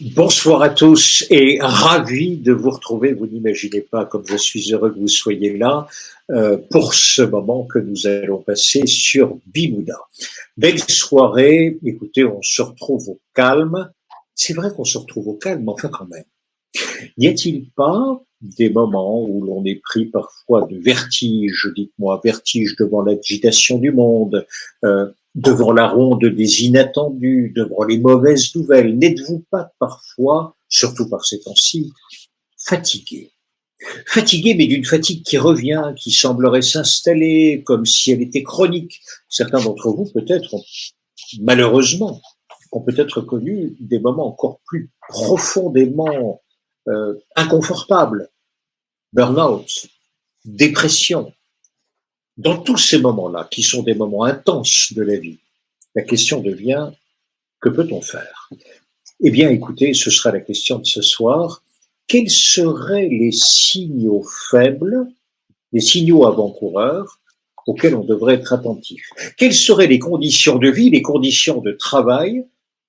Bonsoir à tous et ravi de vous retrouver. Vous n'imaginez pas comme je suis heureux que vous soyez là pour ce moment que nous allons passer sur Bimouda. Belle soirée. Écoutez, on se retrouve au calme. C'est vrai qu'on se retrouve au calme, mais enfin quand même. N'y a-t-il pas des moments où l'on est pris parfois de vertige, dites-moi, vertige devant l'agitation du monde, devant la ronde des inattendus, devant les mauvaises nouvelles? N'êtes-vous pas parfois, surtout par ces temps-ci, fatigué? Fatigué, mais d'une fatigue qui revient, qui semblerait s'installer comme si elle était chronique. Certains d'entre vous, peut-être, malheureusement, ont peut-être connu des moments encore plus profondément inconfortables. Burn-out, dépression. Dans tous ces moments-là, qui sont des moments intenses de la vie, la question devient, que peut-on faire? Eh bien, écoutez, ce sera la question de ce soir. Quels seraient les signaux faibles, les signaux avant-coureurs auxquels on devrait être attentif? Quelles seraient les conditions de vie, les conditions de travail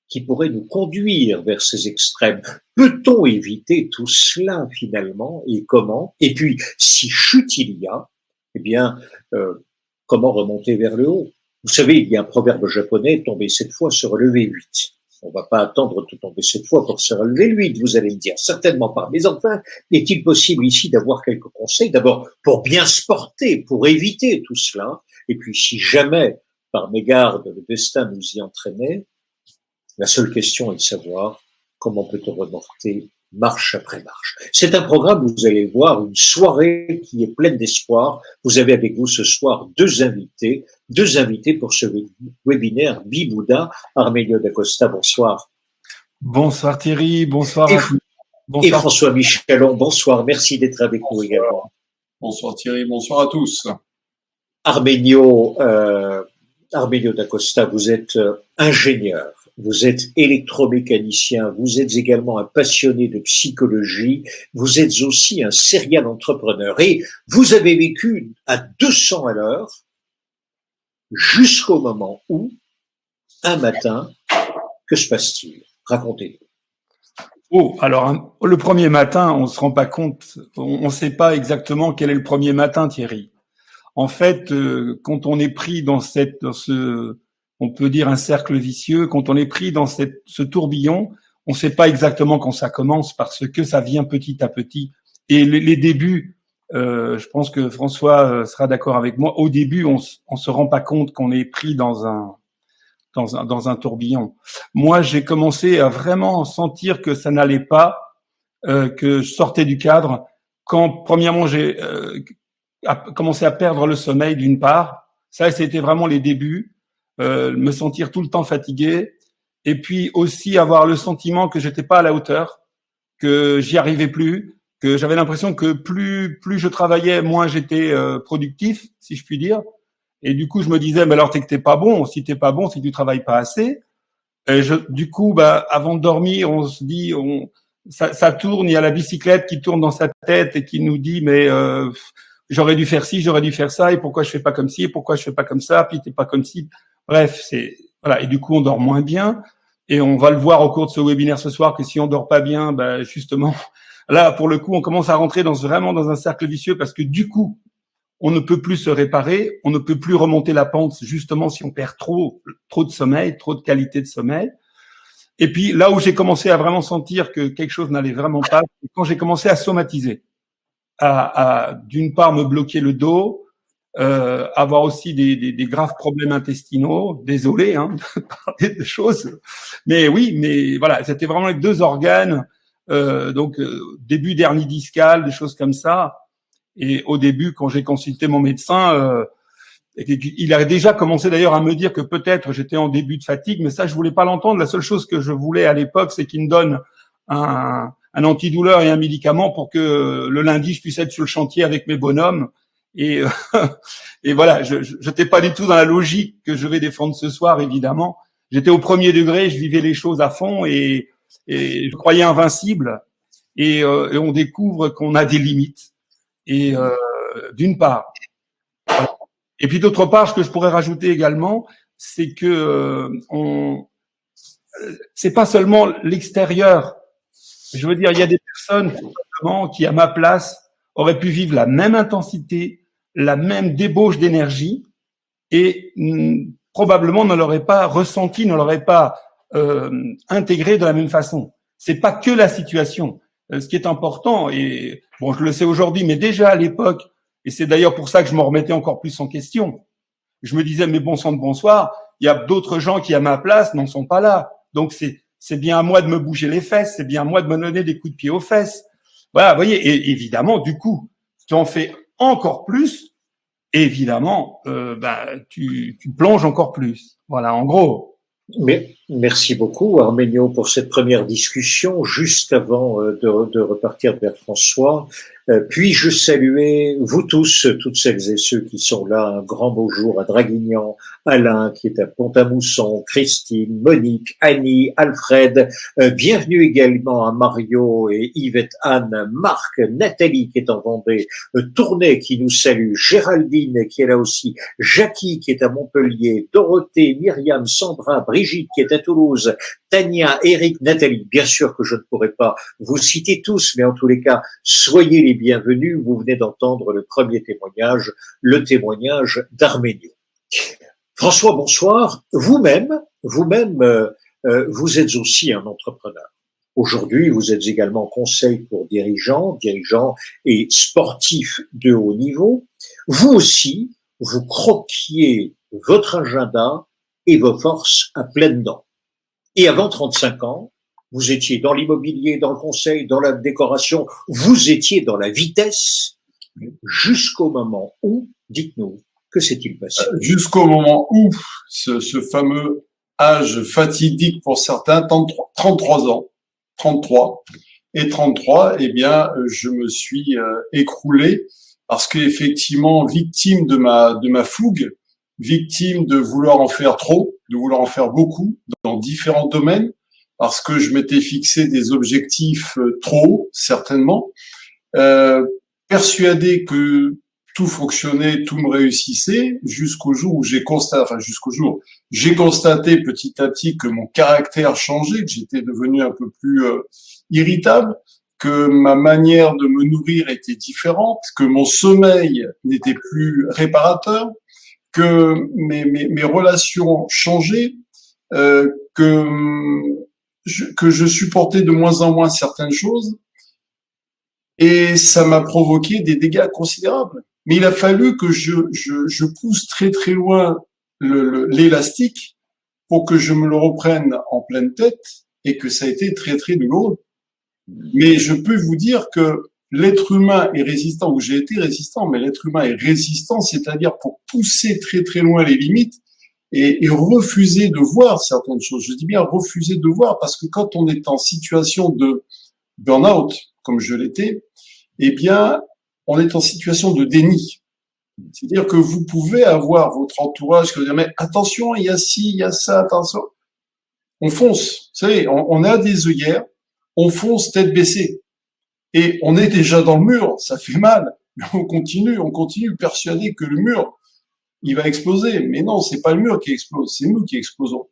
qui pourraient nous conduire vers ces extrêmes? Peut-on éviter tout cela finalement et comment? Et puis, si chute il y a, eh bien, comment remonter vers le haut? Vous savez, il y a un proverbe japonais, tomber 7 fois, se relever 8. On ne va pas attendre de tomber 7 fois pour se relever 8, vous allez me dire. Certainement pas. Mais enfin, est-il possible ici d'avoir quelques conseils? D'abord, pour bien se porter, pour éviter tout cela. Et puis, si jamais, par mégarde, le destin nous y entraînait, la seule question est de savoir comment peut-on remonter marche après marche. C'est un programme, vous allez le voir, une soirée qui est pleine d'espoir. Vous avez avec vous ce soir deux invités pour ce webinaire Bimouda. Armenio D'Acosta, bonsoir. Bonsoir Thierry, bonsoir. Et François Michelon, bonsoir. Merci d'être avec nous également. Bonsoir Thierry, bonsoir à tous. Armenio D'Acosta, vous êtes ingénieur. Vous êtes électromécanicien, vous êtes également un passionné de psychologie, vous êtes aussi un serial entrepreneur et vous avez vécu à 200 à l'heure jusqu'au moment où, un matin, que se passe-t-il? Racontez-nous. Oh, alors le premier matin, on se rend pas compte, on sait pas exactement quel est le premier matin, Thierry. En fait, quand on est pris dans ce on peut dire un cercle vicieux, quand on est pris dans ce tourbillon, on ne sait pas exactement quand ça commence parce que ça vient petit à petit. Et les débuts, je pense que François sera d'accord avec moi, au début, on se rend pas compte qu'on est pris dans un tourbillon. Moi, j'ai commencé à vraiment sentir que ça n'allait pas, que je sortais du cadre quand, premièrement, j'ai commencé à perdre le sommeil d'une part. Ça, c'était vraiment les débuts. Me sentir tout le temps fatigué et puis aussi avoir le sentiment que j'étais pas à la hauteur, que j'y arrivais plus, que j'avais l'impression que plus je travaillais, moins j'étais productif, si je puis dire. Et du coup, je me disais, mais alors t'es pas bon. Si t'es pas bon, si tu travailles pas assez. Et du coup, avant de dormir, on se dit, ça tourne. Il y a la bicyclette qui tourne dans sa tête et qui nous dit, mais j'aurais dû faire ci, j'aurais dû faire ça. Et pourquoi je fais pas comme ci, et pourquoi je fais pas comme ça. Puis t'es pas comme ci. Bref, voilà. Et du coup, on dort moins bien. Et on va le voir au cours de ce webinaire ce soir que si on dort pas bien, justement, là, pour le coup, on commence à rentrer vraiment dans un cercle vicieux parce que du coup, on ne peut plus se réparer, on ne peut plus remonter la pente, justement, si on perd trop de sommeil, trop de qualité de sommeil. Et puis, là où j'ai commencé à vraiment sentir que quelque chose n'allait vraiment pas, c'est quand j'ai commencé à somatiser, à d'une part me bloquer le dos, avoir aussi des graves problèmes intestinaux. Désolé de parler de choses, mais oui, mais voilà, c'était vraiment les deux organes. Début d'hernie discale, des choses comme ça. Et au début, quand j'ai consulté mon médecin, il avait déjà commencé d'ailleurs à me dire que peut-être j'étais en début de fatigue, mais ça, je voulais pas l'entendre. La seule chose que je voulais à l'époque, c'est qu'il me donne un antidouleur et un médicament pour que le lundi, je puisse être sur le chantier avec mes bonhommes. Et voilà, je n'étais pas du tout dans la logique que je vais défendre ce soir, évidemment. J'étais au premier degré, je vivais les choses à fond et je croyais invincible. Et on découvre qu'on a des limites. Et d'une part. Et puis d'autre part, ce que je pourrais rajouter également, c'est que c'est pas seulement l'extérieur Je veux dire, il y a des personnes probablement qui, à ma place, auraient pu vivre la même intensité, la même débauche d'énergie et probablement ne l'auraient pas ressenti, ne l'auraient pas intégré de la même façon. C'est pas que la situation. Ce qui est important, et bon, je le sais aujourd'hui, mais déjà à l'époque, et c'est d'ailleurs pour ça que je me remettais encore plus en question, je me disais, mais bon sang de bonsoir, il y a d'autres gens qui, à ma place, n'en sont pas là. Donc c'est bien à moi de me bouger les fesses, c'est bien à moi de me donner des coups de pied aux fesses. Voilà, vous voyez, et évidemment, du coup, tu en fais encore plus, et évidemment, tu plonges encore plus. Voilà, en gros. Mais merci beaucoup, Arménio, pour cette première discussion. Juste avant de repartir vers François, puis-je saluer vous tous, toutes celles et ceux qui sont là. Un grand bonjour à Draguignan, Alain qui est à Pont-à-Mousson, Christine, Monique, Annie, Alfred. Bienvenue également à Mario et Yvette, Anne, Marc, Nathalie qui est en Vendée, Tournai qui nous salue, Géraldine qui est là aussi, Jackie qui est à Montpellier, Dorothée, Myriam, Sandra, Brigitte qui est à Toulouse, Tania, Eric, Nathalie. Bien sûr que je ne pourrai pas vous citer tous, mais en tous les cas, soyez les bienvenus. Vous venez d'entendre le premier témoignage, le témoignage d'Arménio. François, bonsoir. Vous-même, vous êtes aussi un entrepreneur. Aujourd'hui, vous êtes également conseil pour dirigeants et sportifs de haut niveau. Vous aussi, vous croquiez votre agenda et vos forces à pleines dents. Et avant 35 ans, vous étiez dans l'immobilier, dans le conseil, dans la décoration, vous étiez dans la vitesse jusqu'au moment où, dites-nous, que s'est-il passé? Jusqu'au moment où ce fameux âge fatidique pour certains, 33 ans, 33 et 33, eh bien, je me suis écroulé parce qu'effectivement, victime de ma fougue, victime de vouloir en faire trop, de vouloir en faire beaucoup dans différents domaines, parce que je m'étais fixé des objectifs trop hauts, certainement, persuadé que tout fonctionnait, tout me réussissait, jusqu'au jour où j'ai constaté petit à petit que mon caractère changeait, que j'étais devenu un peu plus irritable, que ma manière de me nourrir était différente, que mon sommeil n'était plus réparateur, que mes relations changeaient, que je supportais de moins en moins certaines choses, et ça m'a provoqué des dégâts considérables. Mais il a fallu que je pousse très très loin l'élastique pour que je me le reprenne en pleine tête, et que ça a été très très douloureux. Mais je peux vous dire que l'être humain est résistant, ou j'ai été résistant, mais l'être humain est résistant, c'est-à-dire pour pousser très très loin les limites et refuser de voir certaines choses. Je dis bien refuser de voir, parce que quand on est en situation de burn-out, comme je l'étais, eh bien, on est en situation de déni. C'est-à-dire que vous pouvez avoir votre entourage qui va dire, mais attention, il y a ci, il y a ça, attention. On fonce. Vous savez, on a des œillères, on fonce tête baissée. Et on est déjà dans le mur, ça fait mal. Mais on continue persuadé que le mur, il va exploser. Mais non, c'est pas le mur qui explose, c'est nous qui explosons.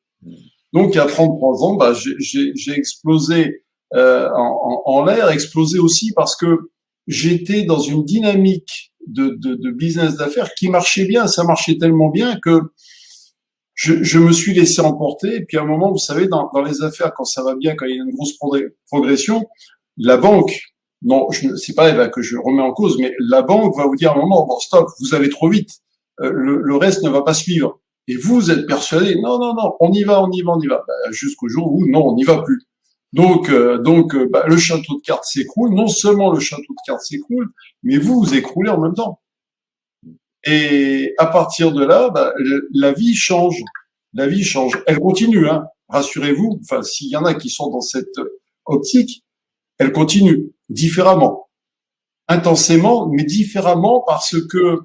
Donc, il y a 33 ans, j'ai explosé en l'air, explosé aussi parce que j'étais dans une dynamique de business d'affaires qui marchait bien. Ça marchait tellement bien que je me suis laissé emporter. Et puis à un moment, vous savez, dans les affaires, quand ça va bien, quand il y a une grosse progression, la banque, non, c'est pas là que je remets en cause, mais la banque va vous dire à un moment, bon, stop, vous allez trop vite, le reste ne va pas suivre. Et vous êtes persuadé, non, on y va. Jusqu'au jour où, non, on n'y va plus. Donc, le château de cartes s'écroule. Non seulement le château de cartes s'écroule, mais vous écroulez en même temps. Et à partir de là, la vie change. La vie change. Elle continue, hein. Rassurez-vous. Enfin, s'il y en a qui sont dans cette optique, elle continue différemment, intensément, mais différemment parce que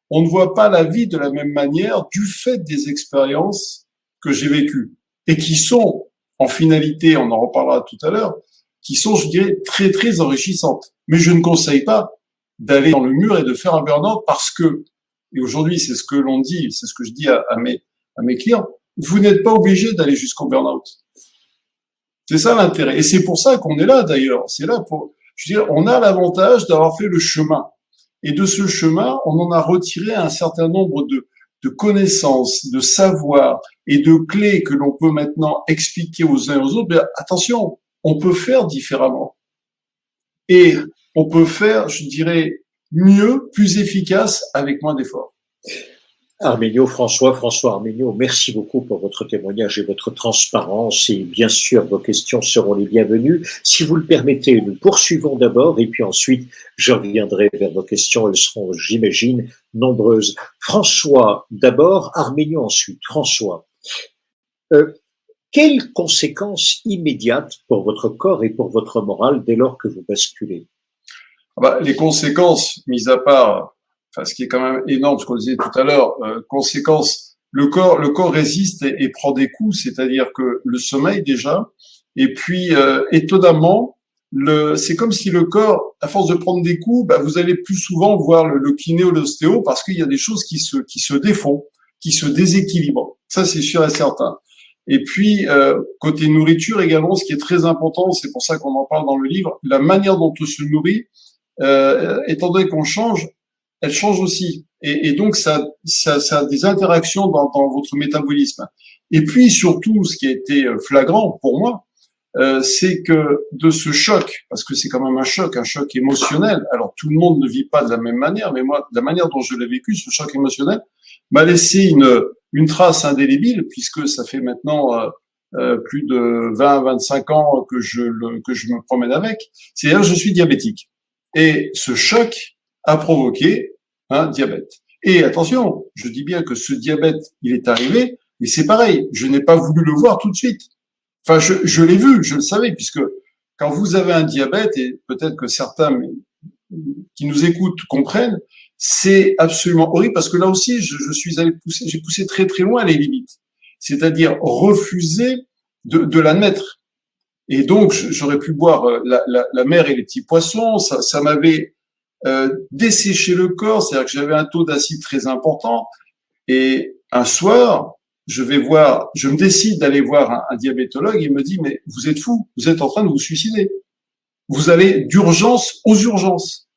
on ne voit pas la vie de la même manière du fait des expériences que j'ai vécues et qui sont, en finalité, on en reparlera tout à l'heure, qui sont, je dirais, très très enrichissantes. Mais je ne conseille pas d'aller dans le mur et de faire un burn-out parce que, et aujourd'hui c'est ce que l'on dit, c'est ce que je dis à mes clients, vous n'êtes pas obligé d'aller jusqu'au burn-out. C'est ça l'intérêt. Et c'est pour ça qu'on est là d'ailleurs. C'est là pour, je veux dire, on a l'avantage d'avoir fait le chemin. Et de ce chemin, on en a retiré un certain nombre de connaissances, de savoirs et de clés que l'on peut maintenant expliquer aux uns et aux autres. Mais attention, on peut faire différemment. Et on peut faire, je dirais, mieux, plus efficace, avec moins d'efforts. Arménio, François Arménio, merci beaucoup pour votre témoignage et votre transparence, et bien sûr vos questions seront les bienvenues. Si vous le permettez, nous poursuivons d'abord et puis ensuite je reviendrai vers vos questions, elles seront, j'imagine, nombreuses. François d'abord, Arménio ensuite. François, quelles conséquences immédiates pour votre corps et pour votre morale dès lors que vous basculez? Les conséquences, mis à part, enfin, ce qui est quand même énorme, ce qu'on disait tout à l'heure, conséquences, le corps résiste et prend des coups, c'est-à-dire que le sommeil déjà, et puis étonnamment, c'est comme si le corps, à force de prendre des coups, vous allez plus souvent voir le kiné ou l'ostéo parce qu'il y a des choses qui se défont, qui se déséquilibrent. Ça, c'est sûr et certain. Et puis, côté nourriture également, ce qui est très important, c'est pour ça qu'on en parle dans le livre, la manière dont on se nourrit, étant donné qu'on change, elle change aussi. Et donc, ça a des interactions dans votre métabolisme. Et puis, surtout, ce qui a été flagrant pour moi, c'est que de ce choc, parce que c'est quand même un choc émotionnel, alors tout le monde ne vit pas de la même manière, mais moi, de la manière dont je l'ai vécu, ce choc émotionnel m'a laissé une trace indélébile, puisque ça fait maintenant plus de 20-25 ans que je me promène avec. C'est-à-dire, je suis diabétique. Et ce choc a provoqué un diabète. Et attention, je dis bien que ce diabète, il est arrivé, mais c'est pareil, je n'ai pas voulu le voir tout de suite. Enfin, je l'ai vu, je le savais, puisque quand vous avez un diabète, et peut-être que certains qui nous écoutent comprennent, c'est absolument horrible, parce que là aussi, je suis allé j'ai poussé très très loin les limites. C'est-à-dire refuser de l'admettre. Et donc, j'aurais pu boire la mer et les petits poissons, ça m'avait desséché le corps, c'est-à-dire que j'avais un taux d'acide très important. Et un soir, je me décide d'aller voir un diabétologue, il me dit, mais vous êtes fou, vous êtes en train de vous suicider. Vous allez d'urgence aux urgences.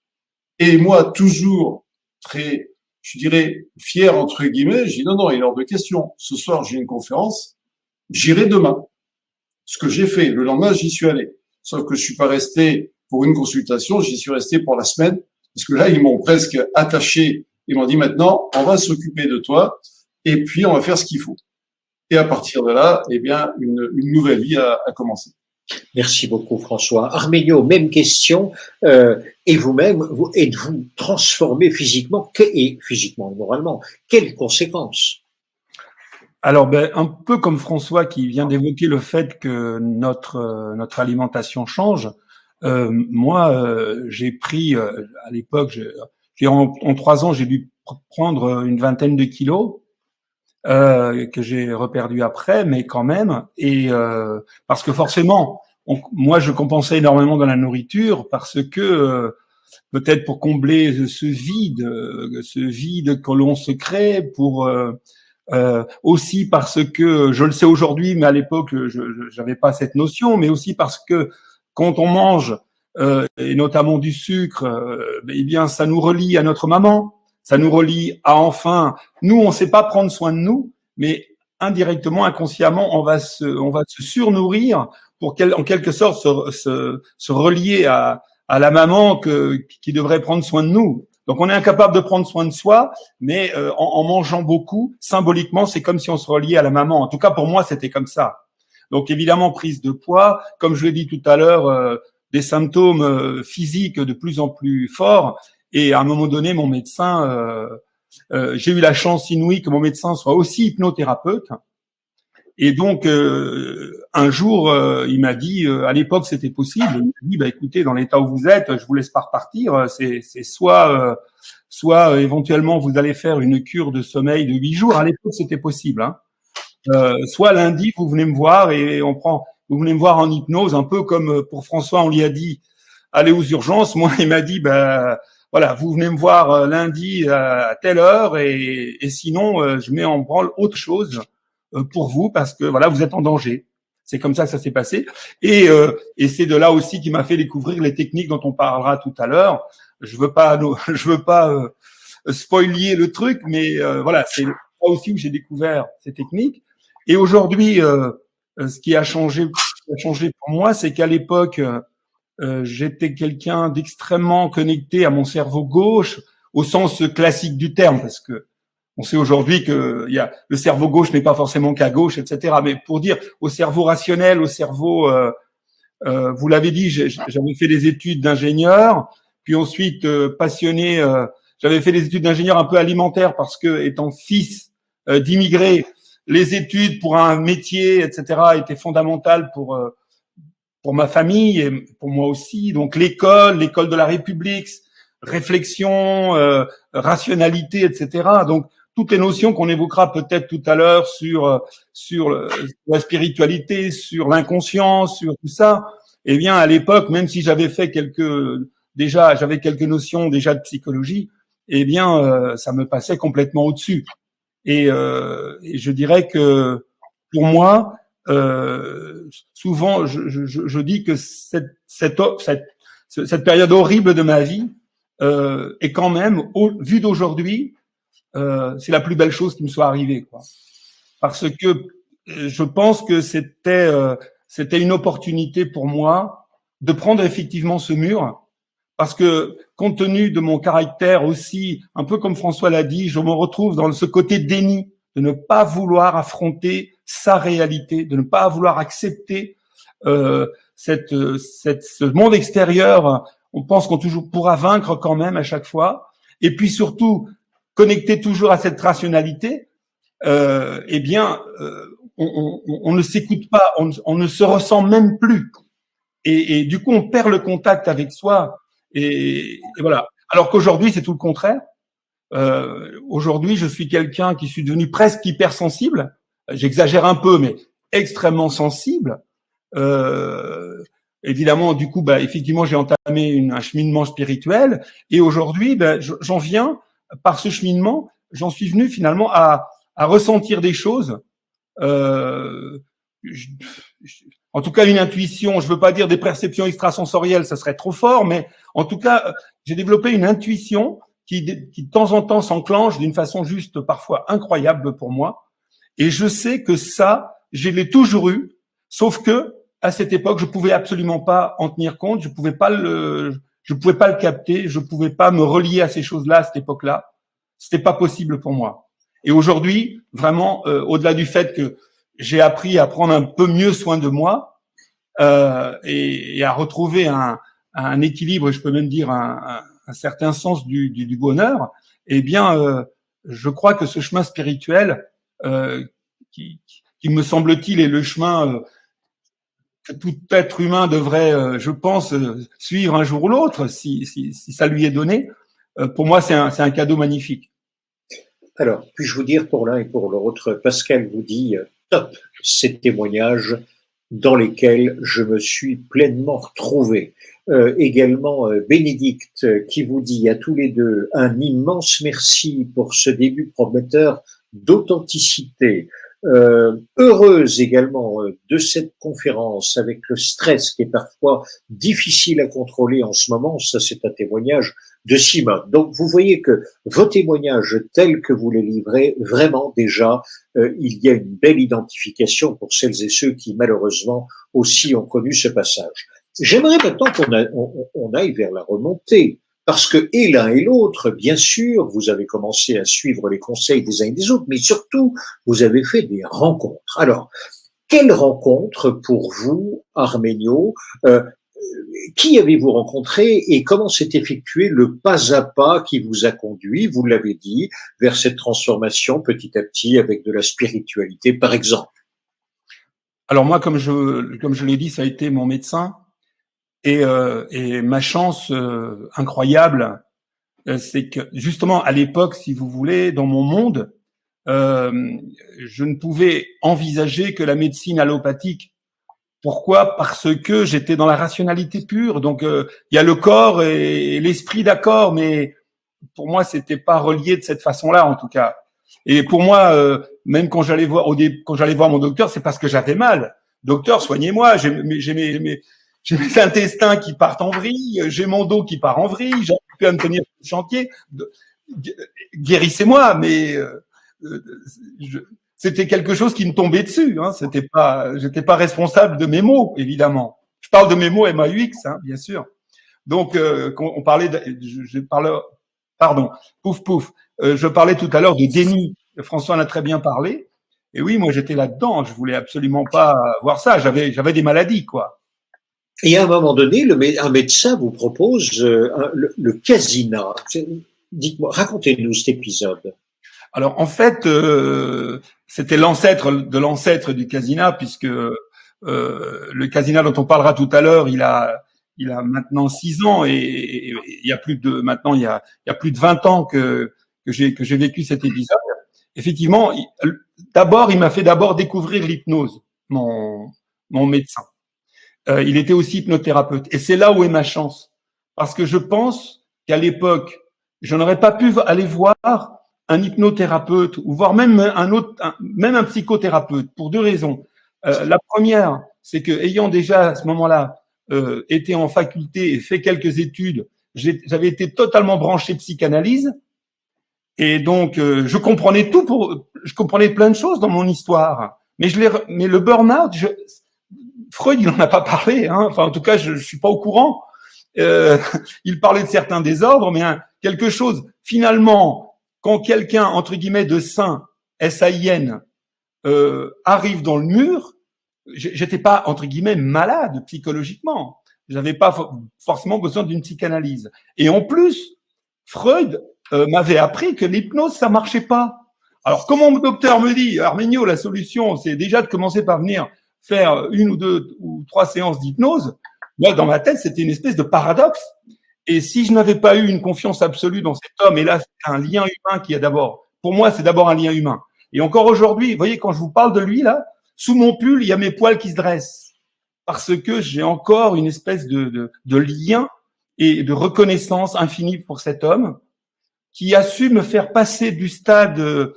Et moi, toujours très, je dirais, fier, entre guillemets, je dis, non, il est hors de question. Ce soir, j'ai une conférence, j'irai demain. Ce que j'ai fait, le lendemain, j'y suis allé. Sauf que je suis pas resté pour une consultation, j'y suis resté pour la semaine, parce que là, ils m'ont presque attaché. Ils m'ont dit, maintenant, on va s'occuper de toi, et puis on va faire ce qu'il faut. Et à partir de là, eh bien, une nouvelle vie a commencé. Merci beaucoup, François. Arménio, même question. Et vous-même, êtes-vous transformé physiquement et moralement? Quelles conséquences? Alors, un peu comme François qui vient d'évoquer le fait que notre alimentation change. Moi, j'ai pris à l'époque, en 3 ans, j'ai dû prendre une vingtaine de kilos que j'ai reperdu après, mais quand même. Et parce que forcément, moi, je compensais énormément dans la nourriture parce que peut-être pour combler ce vide que l'on se crée, pour aussi parce que je le sais aujourd'hui, mais à l'époque je n'avais pas cette notion, mais aussi parce que quand on mange et notamment du sucre, eh bien ça nous relie à notre maman, ça nous relie à nous on sait pas prendre soin de nous, mais indirectement, inconsciemment, on va se surnourrir pour en quelque sorte se relier à la maman qui devrait prendre soin de nous. Donc on est incapable de prendre soin de soi, mais en mangeant beaucoup, symboliquement, c'est comme si on se reliait à la maman. En tout cas, pour moi, c'était comme ça. Donc évidemment, prise de poids, comme je l'ai dit tout à l'heure, des symptômes physiques de plus en plus forts. Et à un moment donné, mon médecin, j'ai eu la chance inouïe que mon médecin soit aussi hypnothérapeute. Et donc, un jour, il m'a dit, à l'époque, c'était possible. Il m'a dit, écoutez, dans l'état où vous êtes, je vous laisse pas repartir. C'est soit éventuellement vous allez faire une cure de sommeil de 8 jours. À l'époque, c'était possible. Soit lundi, vous venez me voir et vous venez me voir en hypnose, un peu comme pour François, on lui a dit, allez aux urgences. Moi, il m'a dit, voilà, vous venez me voir lundi à telle heure et sinon, je mets en branle autre chose pour vous parce que voilà, vous êtes en danger. C'est comme ça que ça s'est passé. Et c'est de là aussi qui m'a fait découvrir les techniques dont on parlera tout à l'heure. Je veux pas spoiler le truc, mais voilà, c'est là aussi où j'ai découvert ces techniques. Et aujourd'hui, ce qui a changé pour moi, c'est qu'à l'époque, j'étais quelqu'un d'extrêmement connecté à mon cerveau gauche, au sens classique du terme, parce que on sait aujourd'hui que le cerveau gauche n'est pas forcément qu'à gauche, etc. Mais pour dire au cerveau rationnel, au cerveau, vous l'avez dit, j'avais fait des études d'ingénieur, puis ensuite passionné, j'avais fait des études d'ingénieur un peu alimentaire parce que étant fils d'immigrés, les études pour un métier, etc. étaient fondamentales pour ma famille et pour moi aussi. Donc l'école de la République, réflexion, rationalité, etc. Donc toutes les notions qu'on évoquera peut-être tout à l'heure sur la spiritualité, sur l'inconscient, sur tout ça. Eh bien, à l'époque, même si j'avais quelques notions déjà de psychologie, eh bien, ça me passait complètement au-dessus. Et je dirais que pour moi, souvent, je dis que cette période horrible de ma vie est quand même, vu d'aujourd'hui, c'est la plus belle chose qui me soit arrivée, quoi. Parce que je pense que c'était une opportunité pour moi de prendre effectivement ce mur. Parce que, compte tenu de mon caractère aussi, un peu comme François l'a dit, je me retrouve dans ce côté déni, de ne pas vouloir affronter sa réalité, de ne pas vouloir accepter ce monde extérieur. On pense qu'on toujours pourra vaincre quand même à chaque fois. Et puis surtout, connecté toujours à cette rationalité, eh bien, on ne s'écoute pas, on ne se ressent même plus. Et du coup, on perd le contact avec soi. Et voilà. Alors qu'aujourd'hui, c'est tout le contraire. Aujourd'hui, je suis quelqu'un qui suis devenu presque hypersensible. J'exagère un peu, mais extrêmement sensible. Évidemment, du coup, effectivement, j'ai entamé un cheminement spirituel. Et aujourd'hui, j'en viens, par ce cheminement, j'en suis venu finalement à ressentir des choses. En tout cas, une intuition, je veux pas dire des perceptions extrasensorielles, ça serait trop fort, mais en tout cas, j'ai développé une intuition qui de temps en temps s'enclenche d'une façon juste parfois incroyable pour moi. Et je sais que ça, je l'ai toujours eu, sauf que à cette époque, je pouvais absolument pas en tenir compte, je pouvais pas le capter, je pouvais pas me relier à ces choses-là à cette époque-là. C'était pas possible pour moi. Et aujourd'hui, vraiment, au-delà du fait que j'ai appris à prendre un peu mieux soin de moi et à retrouver un équilibre, et je peux même dire un certain sens du bonheur, eh bien, je crois que ce chemin spirituel, qui me semble-t-il est le chemin que tout être humain devrait, je pense, suivre un jour ou l'autre, si ça lui est donné, pour moi, c'est un cadeau magnifique. Alors, puis-je vous dire pour l'un et pour l'autre, Pascal vous dit top, ces témoignages dans lesquels je me suis pleinement retrouvé. Également Bénédicte qui vous dit à tous les deux un immense merci pour ce début prometteur d'authenticité. Heureuse également de cette conférence avec le stress qui est parfois difficile à contrôler en ce moment. Ça, c'est un témoignage de Simone. Donc, vous voyez que vos témoignages tels que vous les livrez, vraiment déjà, il y a une belle identification pour celles et ceux qui, malheureusement, aussi ont connu ce passage. J'aimerais maintenant qu'on aille vers la remontée. Parce que, et l'un et l'autre, bien sûr, vous avez commencé à suivre les conseils des uns et des autres, mais surtout, vous avez fait des rencontres. Alors, quelle rencontre pour vous, Arménio, qui avez-vous rencontré et comment s'est effectué le pas à pas qui vous a conduit, vous l'avez dit, vers cette transformation petit à petit avec de la spiritualité, par exemple? Alors moi, comme je l'ai dit, ça a été mon médecin. Et ma chance incroyable, c'est que justement à l'époque, si vous voulez, dans mon monde, je ne pouvais envisager que la médecine allopathique. Pourquoi? Parce que j'étais dans la rationalité pure. Donc il y a le corps et l'esprit, d'accord, mais pour moi c'était pas relié de cette façon-là en tout cas. Et pour moi, même quand j'allais voir mon docteur, c'est parce que j'avais mal. docteur, soignez-moi, j'ai mes intestins qui partent en vrille, j'ai mon dos qui part en vrille, j'arrive plus à me tenir sur le chantier. Guérissez-moi, mais c'était quelque chose qui me tombait dessus. Hein. J'étais pas responsable de mes mots, évidemment. Je parle de mes mots MAUX, hein, bien sûr. Donc, on parlait, pardon, pouf pouf. Je parlais tout à l'heure de déni. François en a très bien parlé. Et oui, moi j'étais là-dedans. Je voulais absolument pas voir ça. J'avais des maladies, quoi. Et à un moment donné, un médecin vous propose le Casina. Dites-moi, racontez-nous cet épisode. Alors en fait, c'était l'ancêtre du Casina, puisque le Casina dont on parlera tout à l'heure, il a maintenant 6 ans et il y a plus de 20 ans que j'ai vécu cet épisode. Effectivement, il m'a fait découvrir l'hypnose, mon médecin. Il était aussi hypnothérapeute. Et c'est là où est ma chance. Parce que je pense qu'à l'époque, je n'aurais pas pu aller voir un hypnothérapeute ou voir même même un psychothérapeute pour 2 raisons. La première, c'est que ayant déjà à ce moment-là été en faculté et fait quelques études, j'avais été totalement branché psychanalyse. Et donc, je comprenais plein de choses dans mon histoire. Mais le burn-out, Freud, il en a pas parlé, hein. Enfin, en tout cas, je suis pas au courant. Il parlait de certains désordres, mais quelque chose. Finalement, quand quelqu'un entre guillemets de sain, S-A-I-N, arrive dans le mur, j'étais pas entre guillemets malade psychologiquement. J'avais pas forcément besoin d'une psychanalyse. Et en plus, Freud m'avait appris que l'hypnose ça marchait pas. Alors, comment mon docteur me dit, Arménio, la solution, c'est déjà de commencer par venir faire 1 ou 2 ou 3 séances d'hypnose. Moi, dans ma tête, c'était une espèce de paradoxe. Et si je n'avais pas eu une confiance absolue dans cet homme, et là, c'est un lien humain qui est pour moi, c'est d'abord un lien humain. Et encore aujourd'hui, vous voyez, quand je vous parle de lui, là, sous mon pull, il y a mes poils qui se dressent. Parce que j'ai encore une espèce de lien et de reconnaissance infinie pour cet homme qui a su me faire passer du stade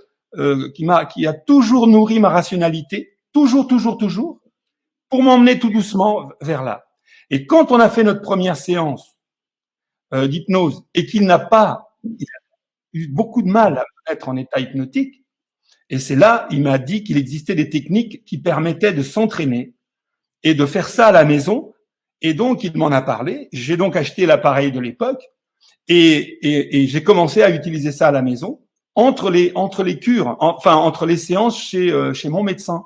qui a toujours nourri ma rationalité, toujours, pour m'emmener tout doucement vers là. Et quand on a fait notre première séance d'hypnose et il a eu beaucoup de mal à me mettre en état hypnotique, et c'est là, il m'a dit qu'il existait des techniques qui permettaient de s'entraîner et de faire ça à la maison. Et donc, il m'en a parlé. J'ai donc acheté l'appareil de l'époque et j'ai commencé à utiliser ça à la maison entre les cures, entre les séances chez mon médecin.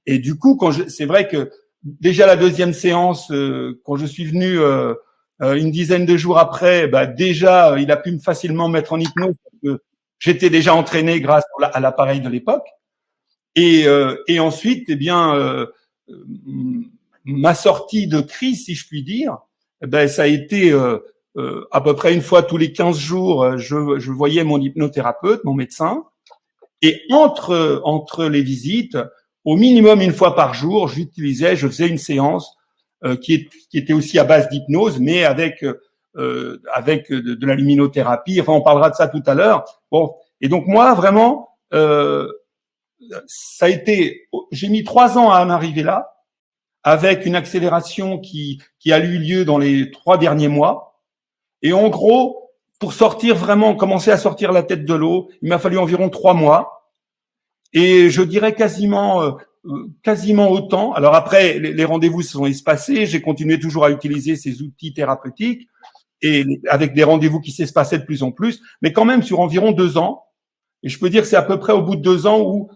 Et du coup, c'est vrai que déjà la deuxième séance, quand je suis venu une dizaine de jours après, déjà il a pu facilement me mettre en hypnose parce que j'étais déjà entraîné grâce à l'appareil de l'époque. Et ensuite, eh bien, ma sortie de crise, si je puis dire, ça a été à peu près 1 fois tous les 15 jours, je voyais mon hypnothérapeute, mon médecin, et entre les visites, au minimum 1 fois par jour, je faisais une séance qui était aussi à base d'hypnose, mais avec de la luminothérapie. Enfin, on parlera de ça tout à l'heure. Bon, et donc moi, vraiment, ça a été. J'ai mis 3 ans à en arriver là, avec une accélération qui a eu lieu dans les 3 derniers mois. Et en gros, pour commencer à sortir la tête de l'eau, il m'a fallu environ 3 mois. Et je dirais quasiment autant. Alors après, les rendez-vous se sont espacés. J'ai continué toujours à utiliser ces outils thérapeutiques et avec des rendez-vous qui s'espaçaient de plus en plus, mais quand même sur environ 2 ans. Et je peux dire que c'est à peu près au bout de 2 ans où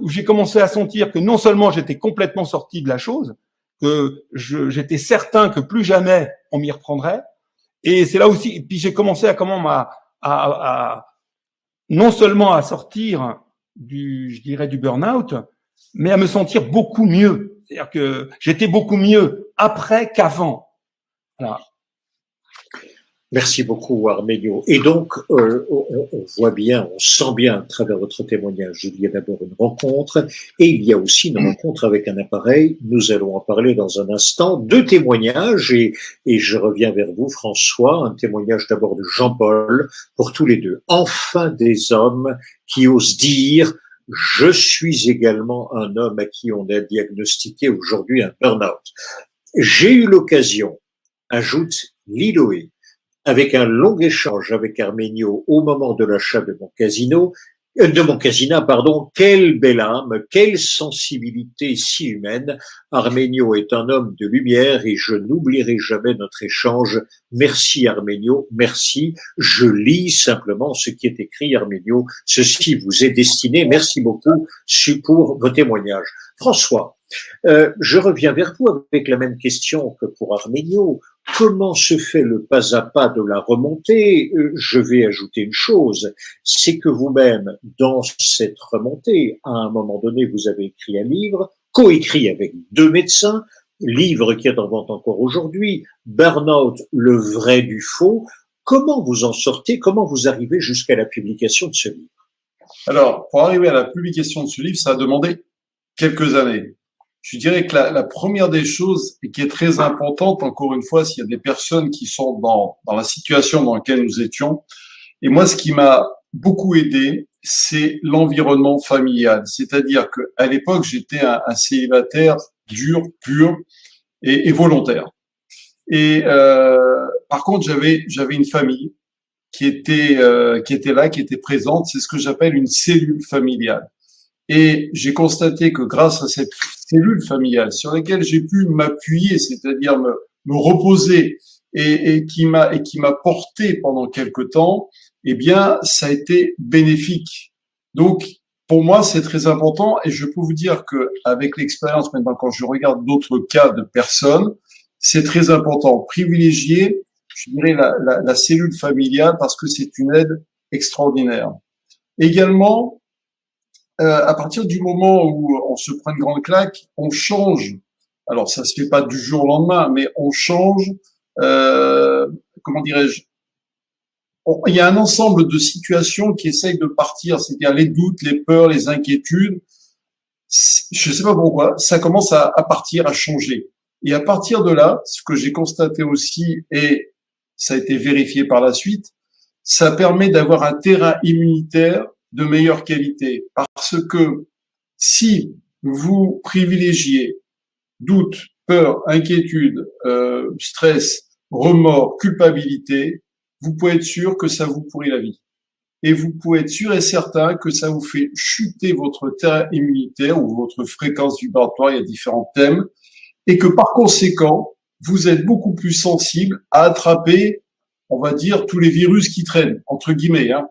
j'ai commencé à sentir que non seulement j'étais complètement sorti de la chose, que j'étais certain que plus jamais on m'y reprendrait. Et c'est là aussi, et puis j'ai commencé à non seulement à sortir du burn-out, mais à me sentir beaucoup mieux. C'est-à-dire que j'étais beaucoup mieux après qu'avant. Voilà. Merci beaucoup, Arménio. Et donc, on voit bien, on sent bien à travers votre témoignage, il y a d'abord une rencontre et il y a aussi une rencontre avec un appareil. Nous allons en parler dans un instant. 2 témoignages et je reviens vers vous, François. Un témoignage d'abord de Jean-Paul pour tous les 2. Enfin des hommes qui osent dire Je suis également un homme à qui on a diagnostiqué aujourd'hui un burn-out. J'ai eu l'occasion, ajoute Liloé, avec un long échange avec Arménio au moment de l'achat de mon casina, pardon, quelle belle âme, quelle sensibilité si humaine. Arménio est un homme de lumière et je n'oublierai jamais notre échange. Merci Arménio, merci. Je lis simplement ce qui est écrit, Arménio. Ceci vous est destiné. Merci beaucoup pour vos témoignages. François, je reviens vers vous avec la même question que pour Arménio. Comment se fait le pas à pas de la remontée? Je vais ajouter une chose, c'est que vous-même, dans cette remontée, à un moment donné, vous avez écrit un livre, coécrit avec 2 médecins, livre qui est en vente encore aujourd'hui, Burnout, le vrai du faux. Comment vous en sortez? Comment vous arrivez jusqu'à la publication de ce livre? Alors, pour arriver à la publication de ce livre, ça a demandé quelques années. Je dirais que la première des choses, et qui est très importante, encore une fois, s'il y a des personnes qui sont dans la situation dans laquelle nous étions, et moi, ce qui m'a beaucoup aidé, c'est l'environnement familial. C'est-à-dire que à l'époque, j'étais un célibataire dur, pur et volontaire. Et par contre, j'avais une famille qui était là, qui était présente. C'est ce que j'appelle une cellule familiale. Et j'ai constaté que grâce à cette cellule familiale sur laquelle j'ai pu m'appuyer, c'est-à-dire me reposer et qui m'a porté pendant quelque temps, eh bien, ça a été bénéfique. Donc, pour moi, c'est très important et je peux vous dire que avec l'expérience maintenant, quand je regarde d'autres cas de personnes, c'est très important. Privilégier, je dirais, la cellule familiale parce que c'est une aide extraordinaire. Également, à partir du moment où on se prend une grande claque, on change. Alors, ça se fait pas du jour au lendemain, mais on change. Comment dirais-je? Il y a un ensemble de situations qui essayent de partir, c'est-à-dire les doutes, les peurs, les inquiétudes. Je sais pas pourquoi, ça commence à partir, à changer. Et à partir de là, ce que j'ai constaté aussi, et ça a été vérifié par la suite, ça permet d'avoir un terrain immunitaire de meilleure qualité. Parce que si vous privilégiez doute, peur, inquiétude, stress, remords, culpabilité, vous pouvez être sûr que ça vous pourrit la vie. Et vous pouvez être sûr et certain que ça vous fait chuter votre terrain immunitaire ou votre fréquence vibratoire, il y a différents thèmes, et que par conséquent, vous êtes beaucoup plus sensible à attraper, on va dire, tous les virus qui traînent, entre guillemets, hein.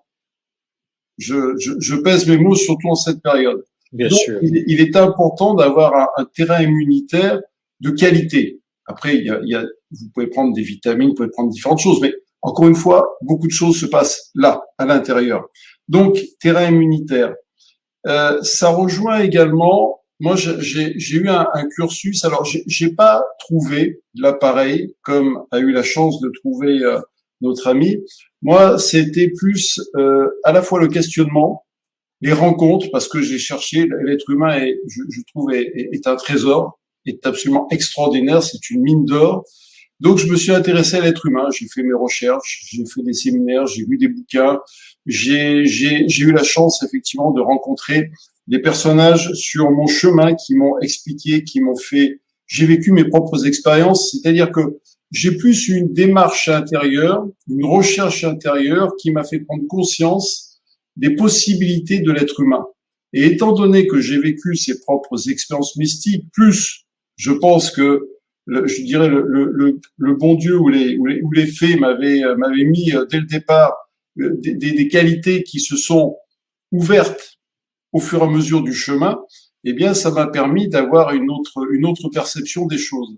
Je pèse mes mots surtout en cette période. Bien Donc, sûr. il est important d'avoir un terrain immunitaire de qualité. Après, vous pouvez prendre des vitamines, vous pouvez prendre différentes choses, mais encore une fois, beaucoup de choses se passent là, à l'intérieur. Donc, terrain immunitaire. Ça rejoint également, moi j'ai eu un cursus, alors j'ai pas trouvé l'appareil comme a eu la chance de trouver notre ami. Moi, c'était plus à la fois le questionnement, les rencontres, parce que j'ai cherché, l'être humain je trouve est un trésor, est absolument extraordinaire, c'est une mine d'or. Donc, je me suis intéressé à l'être humain, j'ai fait mes recherches, j'ai fait des séminaires, j'ai lu des bouquins, j'ai eu la chance, effectivement, de rencontrer des personnages sur mon chemin qui m'ont expliqué, qui m'ont fait, j'ai vécu mes propres expériences, c'est-à-dire que j'ai plus une démarche intérieure, une recherche intérieure qui m'a fait prendre conscience des possibilités de l'être humain. Et étant donné que j'ai vécu ces propres expériences mystiques, plus je pense que je dirais le bon Dieu ou les fées m'avaient mis dès le départ des qualités qui se sont ouvertes au fur et à mesure du chemin, eh bien ça m'a permis d'avoir une autre perception des choses.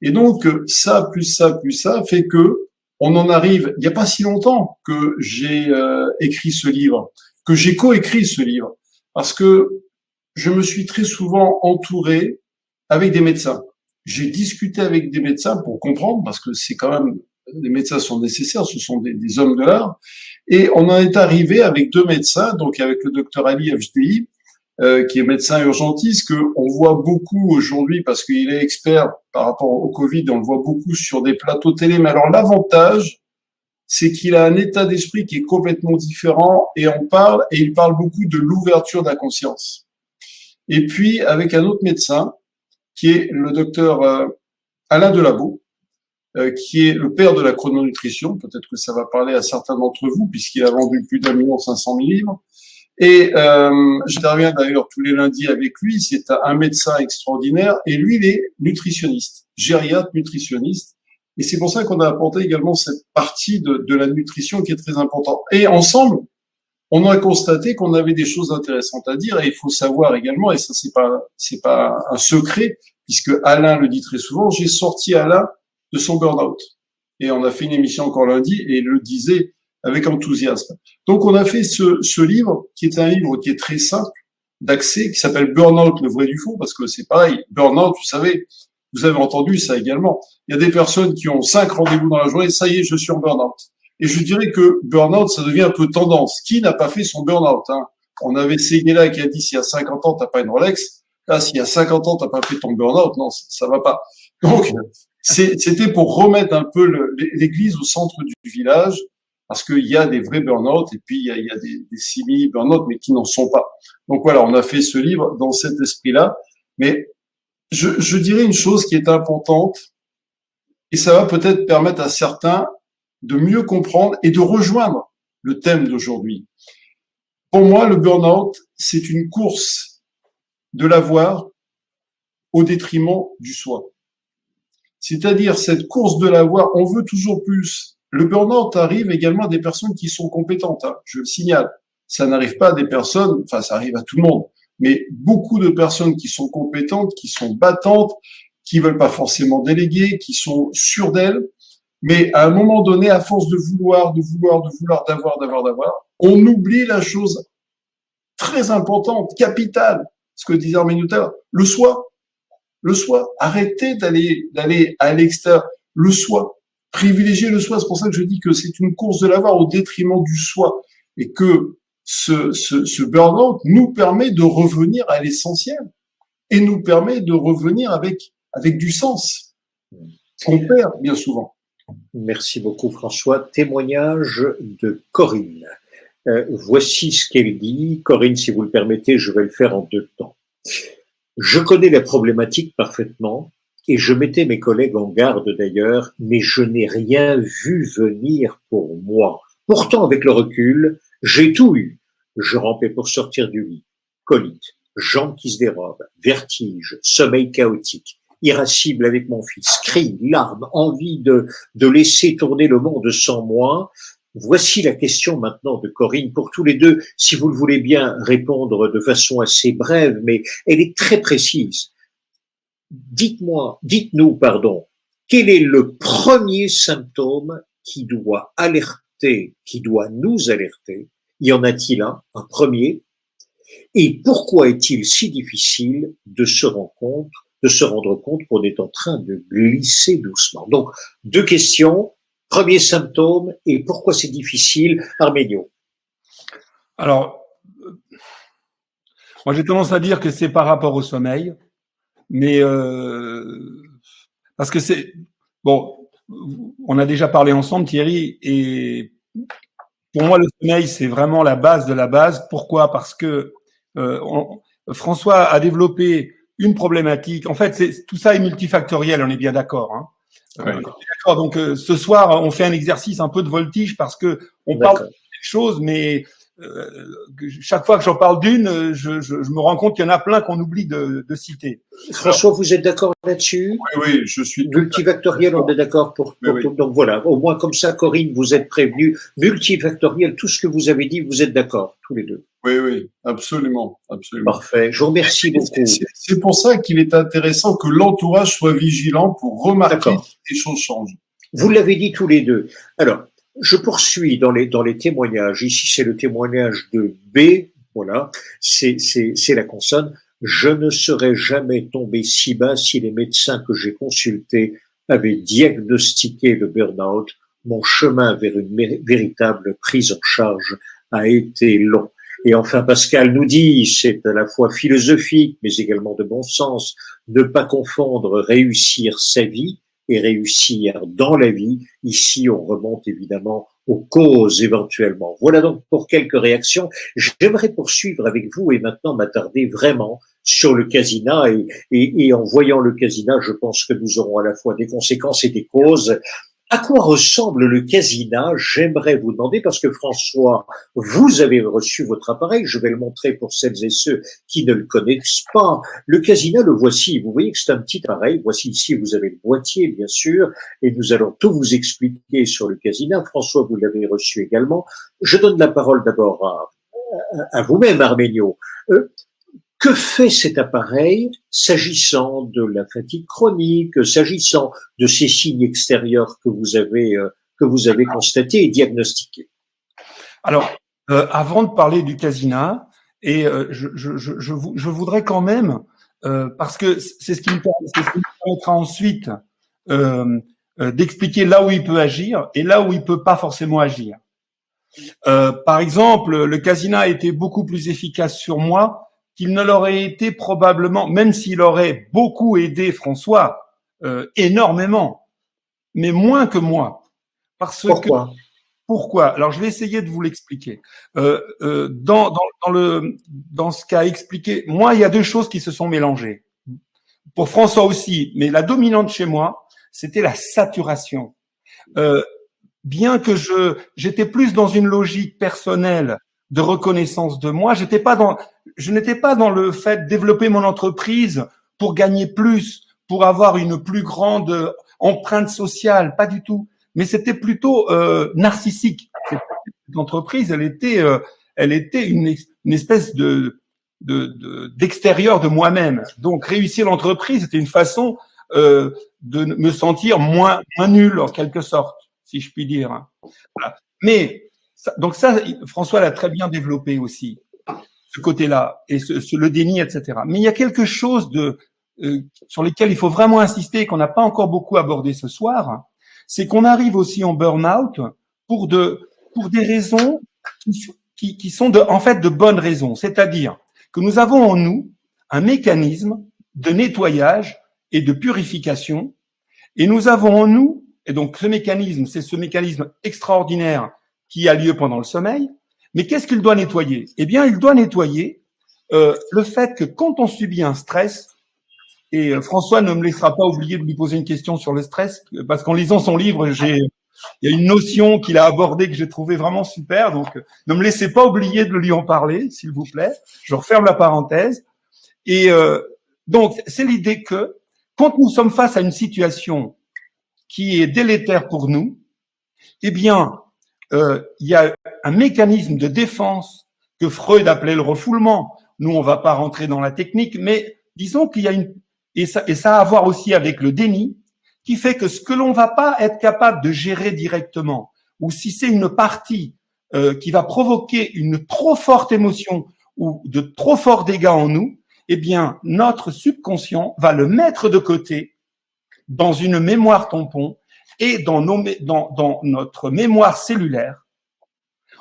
Et donc ça plus ça plus ça fait que on en arrive. Il n'y a pas si longtemps que j'ai écrit ce livre, que j'ai coécrit ce livre, parce que je me suis très souvent entouré avec des médecins. J'ai discuté avec des médecins pour comprendre, parce que c'est quand même, les médecins sont nécessaires, ce sont des hommes de l'art, et on en est arrivé avec 2 médecins, donc avec le docteur Ali FDI, qui est médecin urgentiste, que on voit beaucoup aujourd'hui, parce qu'il est expert par rapport au Covid, on le voit beaucoup sur des plateaux télé, mais alors l'avantage, c'est qu'il a un état d'esprit qui est complètement différent et il parle beaucoup de l'ouverture de la conscience. Et puis, avec un autre médecin, qui est le docteur Alain Delabo, qui est le père de la chrononutrition. Peut-être que ça va parler à certains d'entre vous, puisqu'il a vendu plus d'1,5 million livres. Et j'interviens d'ailleurs tous les lundis avec lui. C'est un médecin extraordinaire. Et lui, il est nutritionniste, gériatre nutritionniste. Et c'est pour ça qu'on a apporté également cette partie de la nutrition qui est très importante. Et ensemble, on a constaté qu'on avait des choses intéressantes à dire. Et il faut savoir également, et ça c'est pas un secret, puisque Alain le dit très souvent, j'ai sorti Alain de son burn-out. Et on a fait une émission encore lundi et il le disait avec enthousiasme. Donc on a fait ce livre, qui est un livre qui est très simple d'accès, qui s'appelle Burn-out, le vrai du faux, parce que c'est pareil, Burn-out, vous avez entendu ça également. Il y a des personnes qui ont 5 rendez-vous dans la journée, ça y est, je suis en burn-out. Et je dirais que burn-out, ça devient un peu tendance. Qui n'a pas fait son burn-out, hein? On avait Seguela qui a dit, s'il y a 50 ans, t'as pas une Rolex. Là, s'il y a 50 ans, t'as pas fait ton burn-out, non, ça va pas. Donc, c'était pour remettre un peu l'église au centre du village, parce qu'il y a des vrais burn-out, et puis il y a des simili-burn-out, mais qui n'en sont pas. Donc voilà, on a fait ce livre dans cet esprit-là. Mais je dirais une chose qui est importante, et ça va peut-être permettre à certains de mieux comprendre et de rejoindre le thème d'aujourd'hui. Pour moi, le burn-out, c'est une course de l'avoir au détriment du soi. C'est-à-dire cette course de l'avoir, on veut toujours plus. Le burn-out arrive également à des personnes qui sont compétentes, hein, je le signale. Ça n'arrive pas à des personnes, enfin ça arrive à tout le monde, mais beaucoup de personnes qui sont compétentes, qui sont battantes, qui veulent pas forcément déléguer, qui sont sûres d'elles, mais à un moment donné, à force de vouloir, d'avoir, on oublie la chose très importante, capitale, ce que disait Arménie tout à l'heure, le soi. Le soi. Arrêtez d'aller à l'extérieur. Le soi. Privilégiez le soi. C'est pour ça que je dis que c'est une course de l'avoir au détriment du soi. Et que ce burn-out nous permet de revenir à l'essentiel. Et nous permet de revenir avec du sens. Qu'on perd bien souvent. Merci beaucoup François. Témoignage de Corinne. Voici ce qu'elle dit. Corinne, si vous le permettez, je vais le faire en 2 temps. Je connais la problématique parfaitement et je mettais mes collègues en garde d'ailleurs, mais je n'ai rien vu venir pour moi. Pourtant, avec le recul, j'ai tout eu. Je rampais pour sortir du lit. Colite, jambes qui se dérobent, vertige, sommeil chaotique, irascible avec mon fils, cris, larmes, envie de laisser tourner le monde sans moi. Voici la question maintenant de Corinne pour tous les deux, si vous le voulez bien répondre de façon assez brève, mais elle est très précise. Dites-nous, quel est le premier symptôme qui doit nous alerter? Y en a-t-il un premier? Et pourquoi est-il si difficile de se rendre compte qu'on est en train de glisser doucement? Donc, 2 questions. Premier symptôme et pourquoi c'est difficile, Arménio? Alors, moi j'ai tendance à dire que c'est par rapport au sommeil, mais parce que c'est bon, on a déjà parlé ensemble, Thierry, et pour moi le sommeil c'est vraiment la base de la base. Pourquoi? Parce que François a développé une problématique. En fait, tout ça est multifactoriel, on est bien d'accord, hein. Ouais. D'accord. Donc ce soir, on fait un exercice un peu de voltige parce que on parle de choses, mais chaque fois que j'en parle d'une, je me rends compte qu'il y en a plein qu'on oublie de citer. François, vous êtes d'accord là-dessus? Oui, je suis multifactoriel, on est d'accord pour oui. tout. Donc voilà, au moins comme ça, Corinne, vous êtes prévenue. Multifactoriel, tout ce que vous avez dit, vous êtes d'accord, tous les deux. Oui, absolument. Parfait, je vous remercie beaucoup. C'est pour ça qu'il est intéressant que l'entourage soit vigilant pour remarquer si les choses changent. Vous l'avez dit tous les deux. Alors, je poursuis dans les témoignages. Ici, c'est le témoignage de B. Voilà, c'est la consonne. Je ne serais jamais tombé si bas si les médecins que j'ai consultés avaient diagnostiqué le burn-out. Mon chemin vers une véritable prise en charge a été long. Et enfin, Pascal nous dit, c'est à la fois philosophique, mais également de bon sens, ne pas confondre réussir sa vie et réussir dans la vie. Ici, on remonte évidemment aux causes éventuellement. Voilà donc pour quelques réactions. J'aimerais poursuivre avec vous et maintenant m'attarder vraiment sur le casina et en voyant le casina, je pense que nous aurons à la fois des conséquences et des causes. À quoi ressemble le casina? J'aimerais vous demander, parce que François, vous avez reçu votre appareil, je vais le montrer pour celles et ceux qui ne le connaissent pas. Le casina, le voici, vous voyez que c'est un petit appareil, voici ici, vous avez le boîtier, bien sûr, et nous allons tout vous expliquer sur le casina. François, vous l'avez reçu également. Je donne la parole d'abord à vous-même, Arménio. Que fait cet appareil s'agissant de la fatigue chronique, s'agissant de ces signes extérieurs que vous avez constatés et diagnostiqués? Alors, avant de parler du casina, et je voudrais quand même, parce que c'est ce qui me permettra ensuite d'expliquer là où il peut agir et là où il peut pas forcément agir. Par exemple, le casina a été beaucoup plus efficace sur moi qu'il ne l'aurait été probablement, même s'il aurait beaucoup aidé François, énormément, mais moins que moi. Pourquoi? Pourquoi? Alors, je vais essayer de vous l'expliquer. Dans ce qu'a expliqué, moi, il y a deux choses qui se sont mélangées. Pour François aussi, mais la dominante chez moi, c'était la saturation. Bien que j'étais plus dans une logique personnelle de reconnaissance de moi, je n'étais pas dans le fait de développer mon entreprise pour gagner plus, pour avoir une plus grande empreinte sociale, pas du tout. Mais c'était plutôt narcissique. Cette entreprise, elle était une espèce d'extérieur de moi-même. Donc réussir l'entreprise, c'était une façon de me sentir moins nul en quelque sorte, si je puis dire. Voilà. Mais donc ça, François l'a très bien développé aussi, ce côté-là, et le déni, etc. Mais il y a quelque chose sur lequel il faut vraiment insister et qu'on n'a pas encore beaucoup abordé ce soir, c'est qu'on arrive aussi en burn-out pour des raisons qui sont en fait de bonnes raisons. C'est-à-dire que nous avons en nous un mécanisme de nettoyage et de purification, et nous avons en nous, et donc ce mécanisme, c'est ce mécanisme extraordinaire qui a lieu pendant le sommeil. Mais qu'est-ce qu'il doit nettoyer? Eh bien, il doit nettoyer le fait que quand on subit un stress, et François ne me laissera pas oublier de lui poser une question sur le stress, parce qu'en lisant son livre, il y a une notion qu'il a abordée que j'ai trouvée vraiment super. Donc, ne me laissez pas oublier de lui en parler, s'il vous plaît. Je referme la parenthèse. Et donc, c'est l'idée que quand nous sommes face à une situation qui est délétère pour nous, eh bien, il y a un mécanisme de défense que Freud appelait le refoulement. Nous, on va pas rentrer dans la technique, mais disons qu'il y a et ça a à voir aussi avec le déni, qui fait que ce que l'on va pas être capable de gérer directement, ou si c'est une partie qui va provoquer une trop forte émotion ou de trop forts dégâts en nous, eh bien, notre subconscient va le mettre de côté dans une mémoire tampon et dans notre mémoire cellulaire,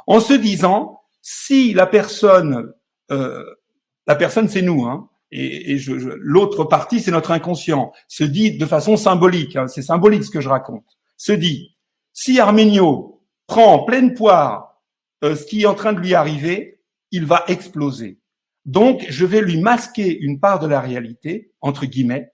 en se disant, si la personne c'est nous, hein, et l'autre partie, c'est notre inconscient, se dit de façon symbolique, hein, c'est symbolique ce que je raconte, se dit, si Arménio prend en pleine poire ce qui est en train de lui arriver, il va exploser. Donc, je vais lui masquer une part de la réalité, entre guillemets,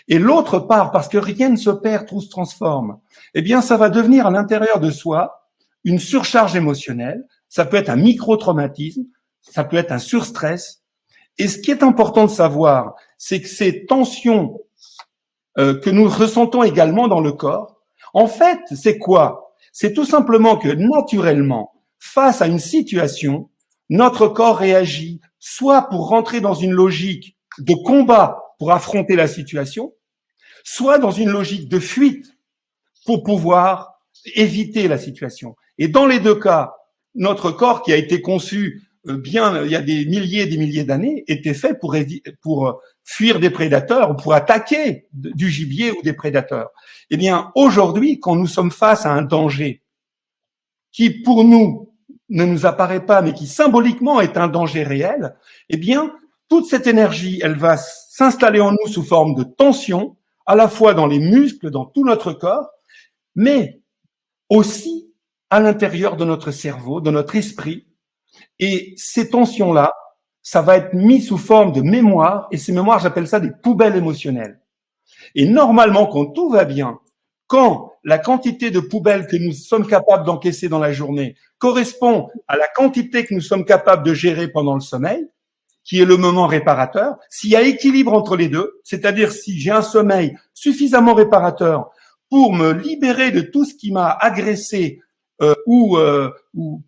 et l'autre part, parce que rien ne se perd, tout se transforme, eh bien, ça va devenir à l'intérieur de soi une surcharge émotionnelle, ça peut être un micro-traumatisme, ça peut être un surstress. Et ce qui est important de savoir, c'est que ces tensions que nous ressentons également dans le corps, en fait, c'est quoi? C'est tout simplement que naturellement, face à une situation, notre corps réagit soit pour rentrer dans une logique de combat pour affronter la situation, soit dans une logique de fuite pour pouvoir éviter la situation. Et dans les deux cas, notre corps qui a été conçu il y a des milliers d'années, était fait pour fuir des prédateurs ou pour attaquer du gibier ou des prédateurs. Eh bien, aujourd'hui, quand nous sommes face à un danger qui, pour nous, ne nous apparaît pas, mais qui symboliquement est un danger réel, eh bien, toute cette énergie, elle va s'installer en nous sous forme de tension, à la fois dans les muscles, dans tout notre corps, mais aussi à l'intérieur de notre cerveau, de notre esprit. Et ces tensions-là, ça va être mis sous forme de mémoire. Et ces mémoires, j'appelle ça des poubelles émotionnelles. Et normalement, quand tout va bien, quand la quantité de poubelles que nous sommes capables d'encaisser dans la journée correspond à la quantité que nous sommes capables de gérer pendant le sommeil, qui est le moment réparateur, s'il y a équilibre entre les deux, c'est-à-dire si j'ai un sommeil suffisamment réparateur pour me libérer de tout ce qui m'a agressé ou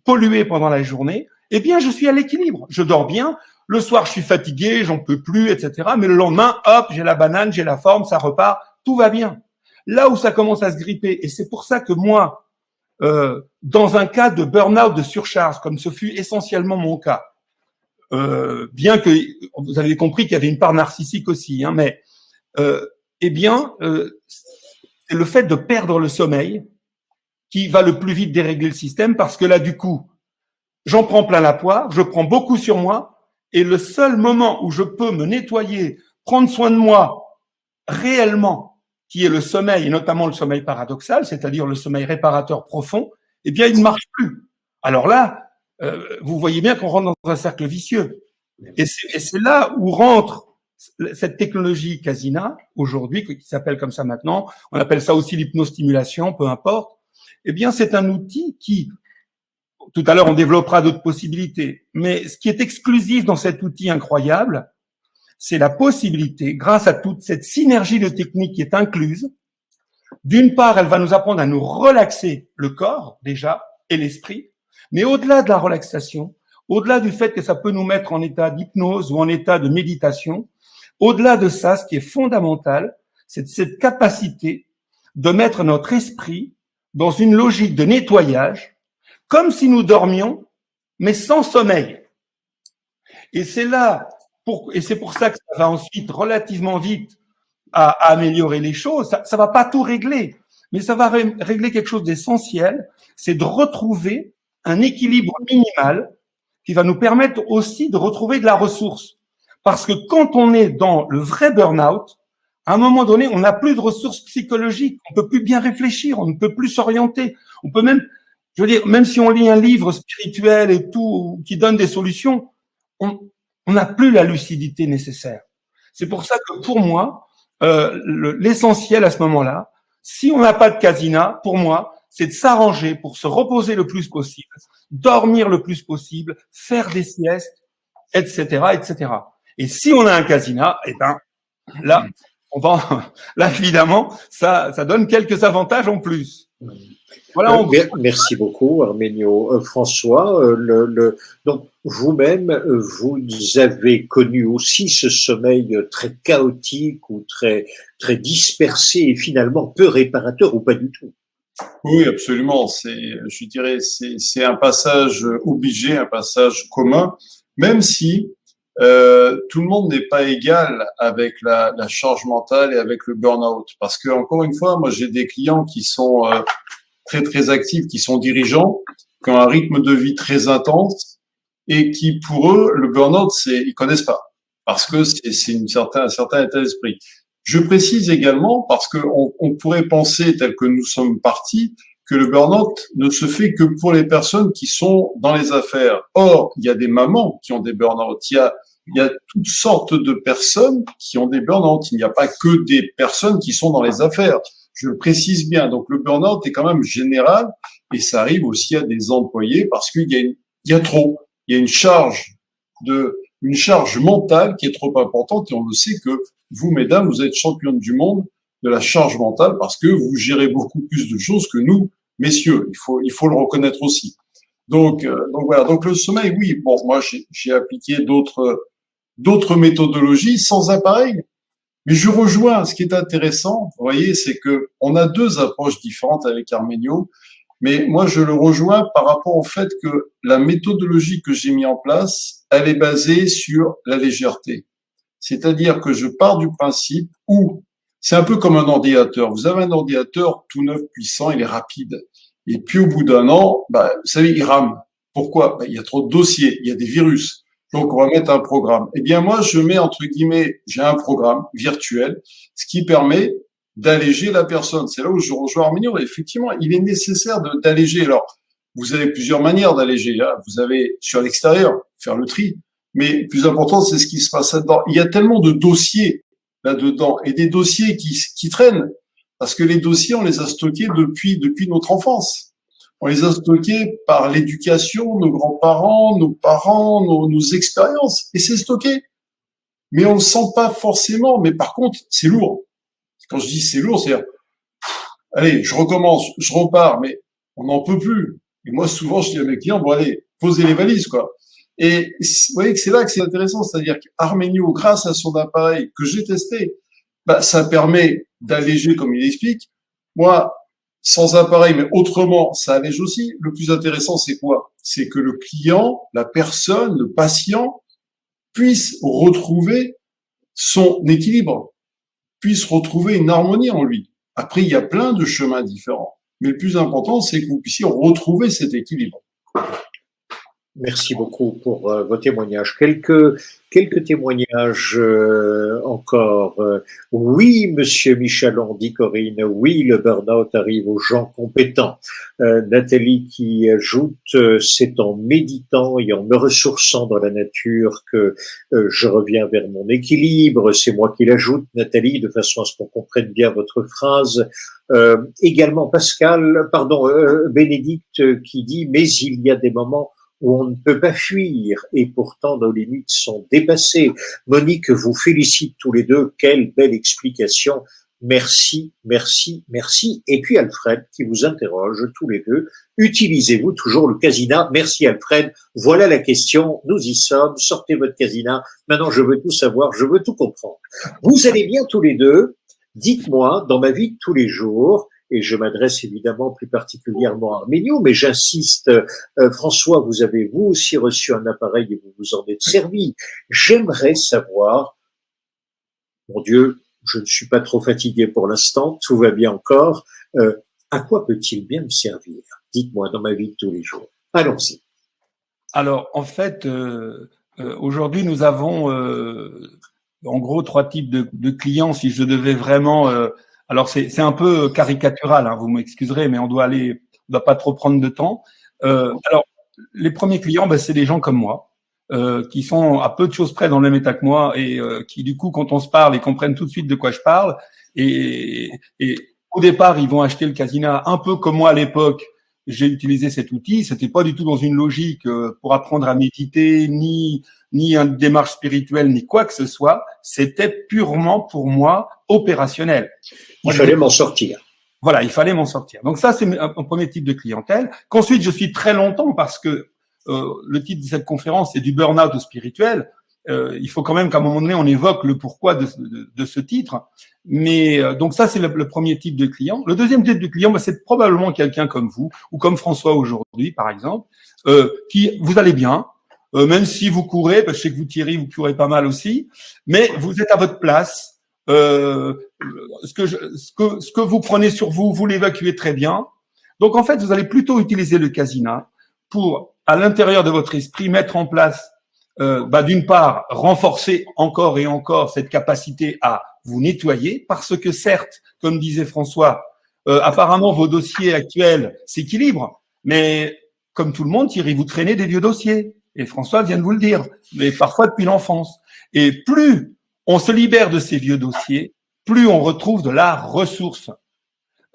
pollué pendant la journée, eh bien, je suis à l'équilibre. Je dors bien. Le soir, je suis fatigué, j'en peux plus, etc. Mais le lendemain, hop, j'ai la banane, j'ai la forme, ça repart, tout va bien. Là où ça commence à se gripper, et c'est pour ça que moi, dans un cas de burn-out, de surcharge, comme ce fut essentiellement mon cas, bien que vous avez compris qu'il y avait une part narcissique aussi, hein, mais eh bien, c'est le fait de perdre le sommeil qui va le plus vite dérégler le système, parce que là, du coup, j'en prends plein la poire, je prends beaucoup sur moi, et le seul moment où je peux me nettoyer, prendre soin de moi réellement, qui est le sommeil, et notamment le sommeil paradoxal, c'est-à-dire le sommeil réparateur profond, eh bien, il ne marche plus. Alors là, vous voyez bien qu'on rentre dans un cercle vicieux. Et c'est là où rentre cette technologie Casina, aujourd'hui, qui s'appelle comme ça maintenant, on appelle ça aussi l'hypnostimulation, peu importe. Eh bien, c'est un outil qui, tout à l'heure, on développera d'autres possibilités, mais ce qui est exclusif dans cet outil incroyable, c'est la possibilité, grâce à toute cette synergie de techniques qui est incluse, d'une part, elle va nous apprendre à nous relaxer le corps, déjà, et l'esprit, mais au-delà de la relaxation, au-delà du fait que ça peut nous mettre en état d'hypnose ou en état de méditation, au-delà de ça, ce qui est fondamental, c'est cette capacité de mettre notre esprit dans une logique de nettoyage, comme si nous dormions, mais sans sommeil. Et c'est là, et c'est pour ça que ça va ensuite relativement vite à améliorer les choses. Ça va pas tout régler, mais ça va régler quelque chose d'essentiel, c'est de retrouver un équilibre minimal qui va nous permettre aussi de retrouver de la ressource. Parce que quand on est dans le vrai burn-out, à un moment donné, on n'a plus de ressources psychologiques, on peut plus bien réfléchir, on ne peut plus s'orienter, on peut même, je veux dire, même si on lit un livre spirituel et tout, qui donne des solutions, on n'a plus la lucidité nécessaire. C'est pour ça que pour moi, l'essentiel à ce moment-là, si on n'a pas de casina, pour moi, c'est de s'arranger pour se reposer le plus possible, dormir le plus possible, faire des siestes, etc., etc. Et si on a un casina, eh ben, là, là, évidemment, ça donne quelques avantages en plus. Voilà, merci beaucoup, Arménio. François, donc vous-même, vous avez connu aussi ce sommeil très chaotique ou très dispersé et finalement peu réparateur ou pas du tout. Oui, absolument. Je dirais, c'est un passage obligé, un passage commun, même si tout le monde n'est pas égal avec la charge mentale et avec le burn-out. Parce que encore une fois, moi j'ai des clients qui sont très très actifs, qui sont dirigeants, qui ont un rythme de vie très intense et qui pour eux le burn-out ils connaissent pas parce que c'est un certain état d'esprit. Je précise également parce que on pourrait penser tel que nous sommes partis que le burn-out ne se fait que pour les personnes qui sont dans les affaires. Or, il y a des mamans qui ont des burn-out. Il y a toutes sortes de personnes qui ont des burn-out. Il n'y a pas que des personnes qui sont dans les affaires. Je le précise bien. Donc, le burn-out est quand même général et ça arrive aussi à des employés parce qu'il y a trop. Il y a une charge mentale qui est trop importante et on le sait que vous, mesdames, vous êtes championnes du monde de la charge mentale parce que vous gérez beaucoup plus de choses que nous, messieurs. Il faut le reconnaître aussi. Donc voilà. Donc le sommeil, oui. Bon, moi, j'ai appliqué d'autres méthodologies sans appareil. Mais je rejoins ce qui est intéressant. Vous voyez, c'est que on a deux approches différentes avec Arménio. Mais moi, je le rejoins par rapport au fait que la méthodologie que j'ai mis en place, elle est basée sur la légèreté. C'est-à-dire que je pars du principe où c'est un peu comme un ordinateur. Vous avez un ordinateur tout neuf, puissant, il est rapide. Et puis au bout d'un an, vous savez, il rame. Pourquoi? Il y a trop de dossiers, il y a des virus. Donc on va mettre un programme. Eh bien moi, je mets entre guillemets, j'ai un programme virtuel, ce qui permet d'alléger la personne. C'est là où je rejoins Arménio. Effectivement, il est nécessaire d'alléger. Alors, vous avez plusieurs manières d'alléger. Hein. Vous avez sur l'extérieur, faire le tri. Mais le plus important, c'est ce qui se passe là-dedans. Il y a tellement de dossiers là-dedans et des dossiers qui traînent. Parce que les dossiers, on les a stockés depuis notre enfance. On les a stockés par l'éducation, nos grands-parents, nos parents, nos expériences. Et c'est stocké. Mais on le sent pas forcément. Mais par contre, c'est lourd. Quand je dis c'est lourd, c'est allez, je recommence, je repars, mais on n'en peut plus. Et moi, souvent, je dis à mes clients, bon, allez, posez les valises, quoi. Et vous voyez que c'est là que c'est intéressant, c'est-à-dire qu'Arménio, grâce à son appareil que j'ai testé, bah, ça permet d'alléger, comme il explique. Moi, sans appareil, mais autrement, ça allège aussi. Le plus intéressant, c'est quoi? C'est que le client, la personne, le patient, puisse retrouver son équilibre, puisse retrouver une harmonie en lui. Après, il y a plein de chemins différents. Mais le plus important, c'est que vous puissiez retrouver cet équilibre. Merci beaucoup pour vos témoignages. Quelques témoignages encore. Oui, Monsieur Michalon, dit Corinne, oui, le burn-out arrive aux gens compétents. Nathalie qui ajoute, c'est en méditant et en me ressourçant dans la nature que je reviens vers mon équilibre. C'est moi qui l'ajoute, Nathalie, de façon à ce qu'on comprenne bien votre phrase. Également Bénédicte qui dit, mais il y a des moments où on ne peut pas fuir et pourtant nos limites sont dépassées. Monique vous félicite tous les deux, quelle belle explication. Merci, merci, merci. Et puis Alfred qui vous interroge tous les deux, utilisez-vous toujours le casina? Merci Alfred, voilà la question, nous y sommes, sortez votre casina, maintenant je veux tout savoir, je veux tout comprendre. Vous allez bien tous les deux? Dites-moi, dans ma vie de tous les jours, et je m'adresse évidemment plus particulièrement à Arménio, mais j'insiste, François, vous avez vous aussi reçu un appareil et vous vous en êtes servi. J'aimerais savoir, mon Dieu, je ne suis pas trop fatigué pour l'instant, tout va bien encore, à quoi peut-il bien me servir? Dites-moi, dans ma vie de tous les jours. Allons-y. Alors, en fait, aujourd'hui, nous avons en gros 3 types de clients. Si je devais vraiment alors c'est un peu caricatural, hein, vous m'excuserez, mais on doit pas trop prendre de temps. Alors les premiers clients, c'est des gens comme moi, qui sont à peu de choses près dans le même état que moi et qui du coup quand on se parle, ils comprennent tout de suite de quoi je parle et au départ ils vont acheter le Casina un peu comme moi à l'époque. J'ai utilisé cet outil, c'était pas du tout dans une logique pour apprendre à méditer, ni une démarche spirituelle, ni quoi que ce soit. C'était purement pour moi opérationnel. Il fallait m'en sortir. Voilà, il fallait m'en sortir. Donc ça, c'est un premier type de clientèle. Qu'ensuite, je suis très longtemps parce que le titre de cette conférence, c'est du burn-out au spirituel. Il faut quand même qu'à un moment donné, on évoque le pourquoi de ce titre. Mais donc ça, c'est le premier type de client. Le deuxième type de client, c'est probablement quelqu'un comme vous ou comme François aujourd'hui, par exemple, qui vous allez bien, même si vous courez, parce que je sais que vous Thierry, vous courez pas mal aussi, mais vous êtes à votre place. Ce que vous prenez sur vous, vous l'évacuez très bien. Donc en fait, vous allez plutôt utiliser le Casina pour, à l'intérieur de votre esprit, mettre en place d'une part, renforcer encore et encore cette capacité à vous nettoyer, parce que certes, comme disait François, apparemment vos dossiers actuels s'équilibrent, mais comme tout le monde, Thierry, vous traînez des vieux dossiers, et François vient de vous le dire, mais parfois depuis l'enfance. Et plus on se libère de ces vieux dossiers, plus on retrouve de la ressource,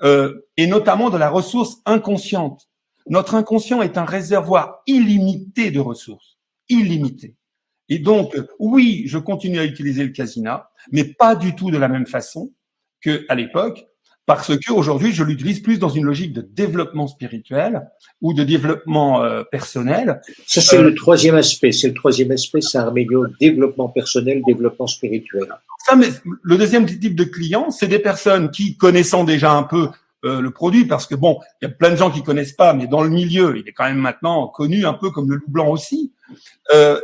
et notamment de la ressource inconsciente. Notre inconscient est un réservoir illimité de ressources. Illimité. Et donc, oui, je continue à utiliser le Casina, mais pas du tout de la même façon qu'à l'époque, parce que aujourd'hui, je l'utilise plus dans une logique de développement spirituel ou de développement personnel. Ça, c'est le troisième aspect. C'est le troisième aspect, c'est Arménio, développement personnel, développement spirituel. Ça, mais le deuxième type de client, c'est des personnes qui, connaissant déjà un peu le produit, parce que bon, il y a plein de gens qui connaissent pas, mais dans le milieu, il est quand même maintenant connu un peu comme le loup blanc aussi,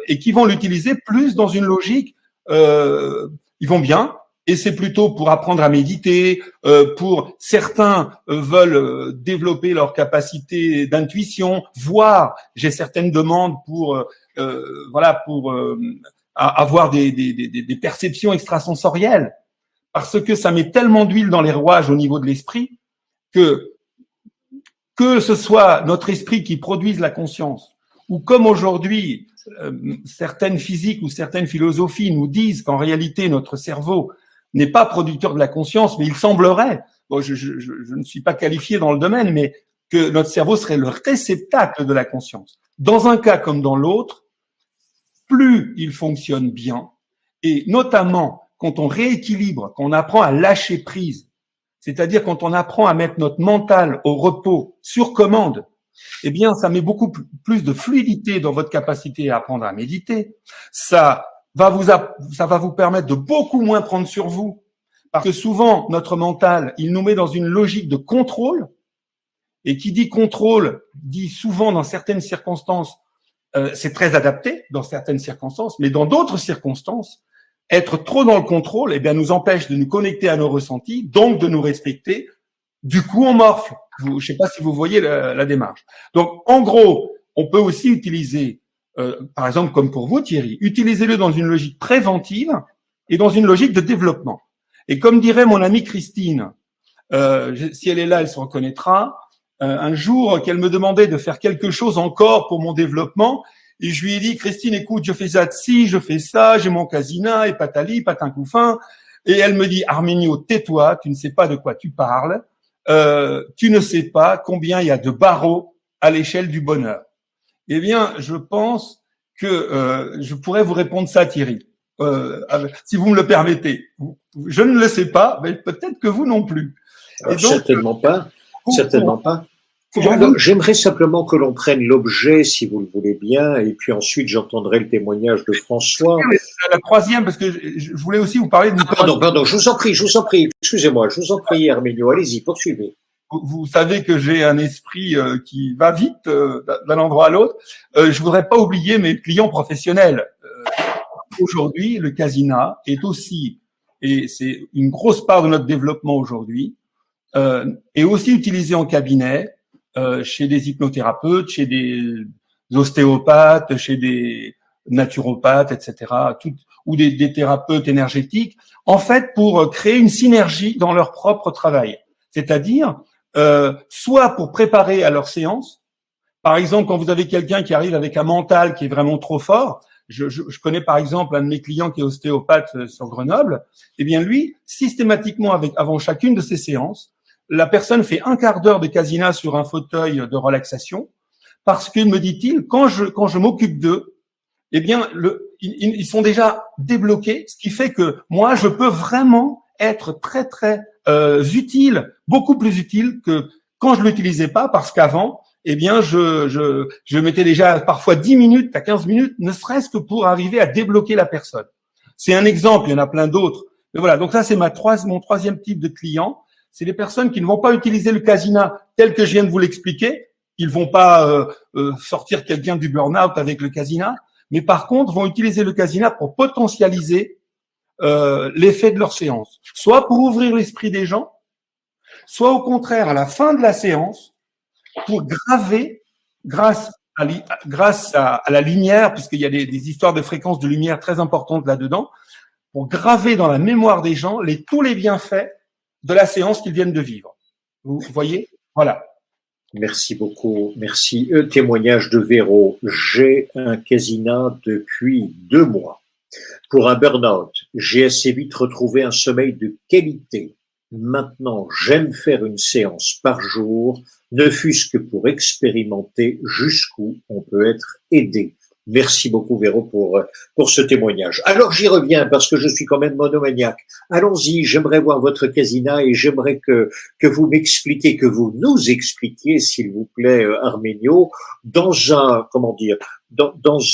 et qui vont l'utiliser plus dans une logique, ils vont bien, et c'est plutôt pour apprendre à méditer, pour certains veulent développer leur capacité d'intuition, voire j'ai certaines demandes pour avoir des perceptions extrasensorielles, parce que ça met tellement d'huile dans les rouages au niveau de l'esprit que que ce soit notre esprit qui produise la conscience, ou comme aujourd'hui, certaines physiques ou certaines philosophies nous disent qu'en réalité, notre cerveau n'est pas producteur de la conscience, mais il semblerait, bon, je ne suis pas qualifié dans le domaine, mais que notre cerveau serait le réceptacle de la conscience. Dans un cas comme dans l'autre, plus il fonctionne bien, et notamment quand on rééquilibre, quand on apprend à lâcher prise, c'est-à-dire quand on apprend à mettre notre mental au repos sur commande, eh bien, ça met beaucoup plus de fluidité dans votre capacité à apprendre à méditer. Ça va vous permettre de beaucoup moins prendre sur vous, parce que souvent, notre mental, il nous met dans une logique de contrôle, et qui dit contrôle, dit souvent dans certaines circonstances, c'est très adapté dans certaines circonstances, mais dans d'autres circonstances, être trop dans le contrôle, eh bien, nous empêche de nous connecter à nos ressentis, donc de nous respecter. Du coup, on morfle. Je ne sais pas si vous voyez la démarche. Donc, en gros, on peut aussi utiliser, par exemple, comme pour vous, Thierry, utilisez-le dans une logique préventive et dans une logique de développement. Et comme dirait mon amie Christine, si elle est là, elle se reconnaîtra, un jour qu'elle me demandait de faire quelque chose encore pour mon développement, et je lui ai dit, Christine, écoute, je fais ça de ci, je fais ça, j'ai mon casina, et patali, patin couffin. Et elle me dit, Arménio, tais-toi, tu ne sais pas de quoi tu parles, tu ne sais pas combien il y a de barreaux à l'échelle du bonheur. Eh bien, je pense que je pourrais vous répondre ça, Thierry, si vous me le permettez. Je ne le sais pas, mais peut-être que vous non plus. Et donc, certainement pas. Certainement pas. J'aimerais simplement que l'on prenne l'objet, si vous le voulez bien, et puis ensuite j'entendrai le témoignage de François. La troisième, parce que je voulais aussi vous parler de... Pardon, je vous en prie, excusez-moi, je vous en prie, Arménio, allez-y, poursuivez. Vous savez que j'ai un esprit qui va vite d'un endroit à l'autre. Je voudrais pas oublier mes clients professionnels. Aujourd'hui, le casina est aussi, et c'est une grosse part de notre développement aujourd'hui, est aussi utilisé en cabinet, chez des hypnothérapeutes, chez des ostéopathes, chez des naturopathes, etc., ou des thérapeutes énergétiques, en fait, pour créer une synergie dans leur propre travail. C'est-à-dire, soit pour préparer à leur séance, par exemple, quand vous avez quelqu'un qui arrive avec un mental qui est vraiment trop fort, je connais par exemple un de mes clients qui est ostéopathe sur Grenoble, eh bien lui, systématiquement avant chacune de ses séances, la personne fait un quart d'heure de casina sur un fauteuil de relaxation, parce que, me dit-il, quand je m'occupe d'eux, eh bien, ils sont déjà débloqués, ce qui fait que moi, je peux vraiment être très, très utile, beaucoup plus utile que quand je l'utilisais pas, parce qu'avant, eh bien, je mettais déjà parfois 10 minutes à 15 minutes, ne serait-ce que pour arriver à débloquer la personne. C'est un exemple, il y en a plein d'autres. Mais voilà, donc ça, c'est mon troisième type de client. C'est les personnes qui ne vont pas utiliser le casina tel que je viens de vous l'expliquer. Ils vont pas sortir quelqu'un du burn-out avec le casina, mais par contre vont utiliser le casina pour potentialiser l'effet de leur séance. Soit pour ouvrir l'esprit des gens, soit au contraire à la fin de la séance, pour graver, grâce à la lumière, puisqu'il y a des histoires de fréquences de lumière très importantes là-dedans, pour graver dans la mémoire des gens tous les bienfaits de la séance qu'ils viennent de vivre. Vous voyez? Voilà. Merci beaucoup. Merci. Témoignage de Véro. J'ai un casina depuis 2 mois. Pour un burn-out, j'ai assez vite retrouvé un sommeil de qualité. Maintenant, j'aime faire une séance par jour, ne fût-ce que pour expérimenter jusqu'où on peut être aidé. Merci beaucoup, Véro, pour ce témoignage. Alors, j'y reviens parce que je suis quand même monomaniaque. Allons-y, j'aimerais voir votre casina et j'aimerais que vous m'expliquiez, que vous nous expliquiez, s'il vous plaît, Arménio, dans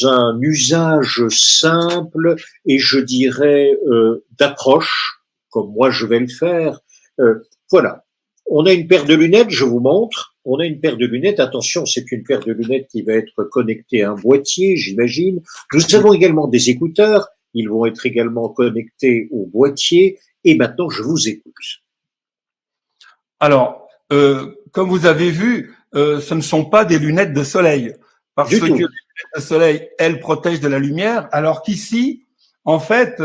un usage simple et je dirais d'approche, comme moi je vais le faire. Voilà. On a une paire de lunettes, je vous montre. On a une paire de lunettes. Attention, c'est une paire de lunettes qui va être connectée à un boîtier, j'imagine. Nous avons également des écouteurs. Ils vont être également connectés au boîtier. Et maintenant, je vous écoute. Alors, comme vous avez vu, ce ne sont pas des lunettes de soleil. Parce que les lunettes de soleil, elles protègent de la lumière. Alors qu'ici, en fait,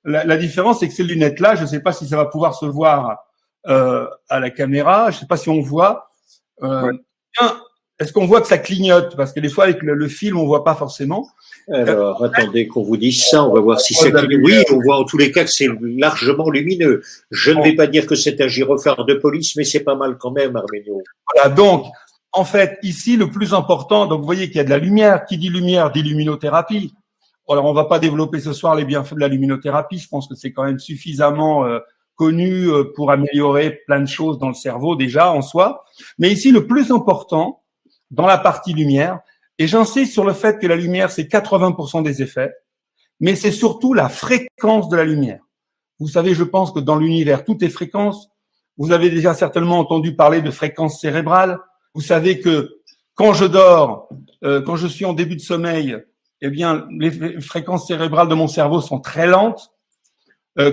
la différence, c'est que ces lunettes-là, je ne sais pas si ça va pouvoir se voir à la caméra. Je ne sais pas si on voit. Ouais. Est-ce qu'on voit que ça clignote? Parce que des fois, avec le film, on voit pas forcément. Alors, attendez qu'on vous dise ça, on va voir si ça clignote. Oui, on voit en tous les cas que c'est largement lumineux. Je ne vais pas dire que c'est un gyrophare de police, mais c'est pas mal quand même, Arménio. Voilà, donc, en fait, ici, le plus important, donc vous voyez qu'il y a de la lumière. Qui dit lumière dit luminothérapie. Alors, on va pas développer ce soir les bienfaits de la luminothérapie. Je pense que c'est quand même suffisamment connu pour améliorer plein de choses dans le cerveau déjà en soi. Mais ici, le plus important, dans la partie lumière, et j'insiste sur le fait que la lumière, c'est 80% des effets, mais c'est surtout la fréquence de la lumière. Vous savez, je pense que dans l'univers, tout est fréquence. Vous avez déjà certainement entendu parler de fréquence cérébrale. Vous savez que quand je dors, quand je suis en début de sommeil, eh bien, les fréquences cérébrales de mon cerveau sont très lentes.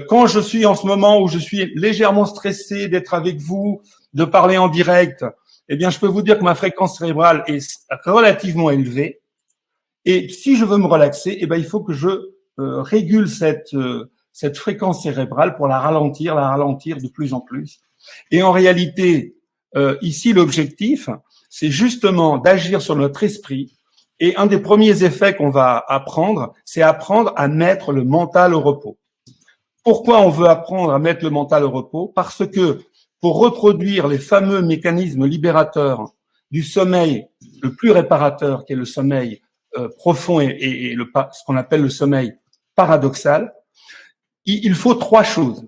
Quand je suis en ce moment où je suis légèrement stressé d'être avec vous, de parler en direct, eh bien, je peux vous dire que ma fréquence cérébrale est relativement élevée. Et si je veux me relaxer, eh bien, il faut que je régule cette fréquence cérébrale pour la ralentir de plus en plus. Et en réalité, ici, l'objectif, c'est justement d'agir sur notre esprit. Et un des premiers effets qu'on va apprendre, c'est apprendre à mettre le mental au repos. Pourquoi on veut apprendre à mettre le mental au repos? Parce que pour reproduire les fameux mécanismes libérateurs du sommeil le plus réparateur, qui est le sommeil profond et ce qu'on appelle le sommeil paradoxal, il faut trois choses.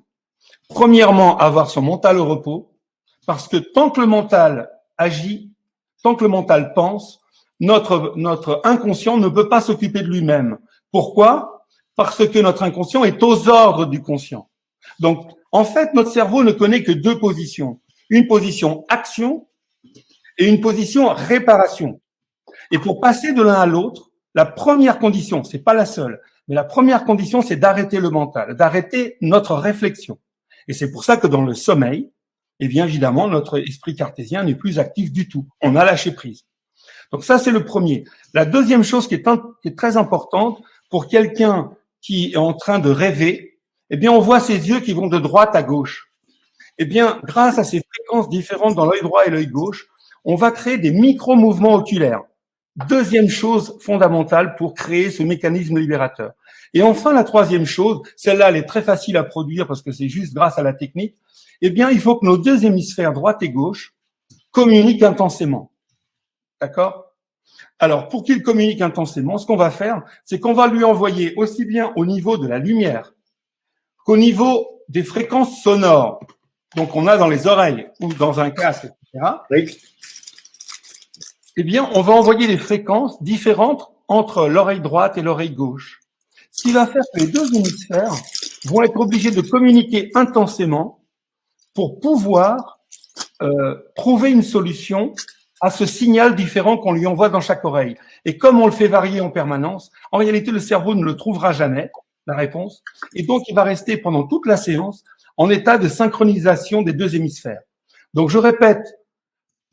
Premièrement, avoir son mental au repos, parce que tant que le mental agit, tant que le mental pense, notre inconscient ne peut pas s'occuper de lui-même. Pourquoi? Parce que notre inconscient est aux ordres du conscient. Donc, en fait, notre cerveau ne connaît que deux positions. Une position action et une position réparation. Et pour passer de l'un à l'autre, la première condition, c'est pas la seule, mais la première condition, c'est d'arrêter le mental, d'arrêter notre réflexion. Et c'est pour ça que dans le sommeil, eh bien, évidemment, notre esprit cartésien n'est plus actif du tout. On a lâché prise. Donc ça, c'est le premier. La deuxième chose qui est très importante pour quelqu'un qui est en train de rêver, eh bien, on voit ses yeux qui vont de droite à gauche. Eh bien, grâce à ces fréquences différentes dans l'œil droit et l'œil gauche, on va créer des micro-mouvements oculaires. Deuxième chose fondamentale pour créer ce mécanisme libérateur. Et enfin, la troisième chose, celle-là, elle est très facile à produire parce que c'est juste grâce à la technique. Eh bien, il faut que nos deux hémisphères, droite et gauche, communiquent intensément. D'accord? Alors, pour qu'il communique intensément, ce qu'on va faire, c'est qu'on va lui envoyer aussi bien au niveau de la lumière qu'au niveau des fréquences sonores. Donc, on a dans les oreilles ou dans un casque, etc. Oui. Eh bien, on va envoyer des fréquences différentes entre l'oreille droite et l'oreille gauche. Ce qui va faire que les deux hémisphères vont être obligés de communiquer intensément pour pouvoir trouver une solution à ce signal différent qu'on lui envoie dans chaque oreille. Et comme on le fait varier en permanence, en réalité, le cerveau ne le trouvera jamais, la réponse. Et donc, il va rester pendant toute la séance en état de synchronisation des deux hémisphères. Donc, je répète,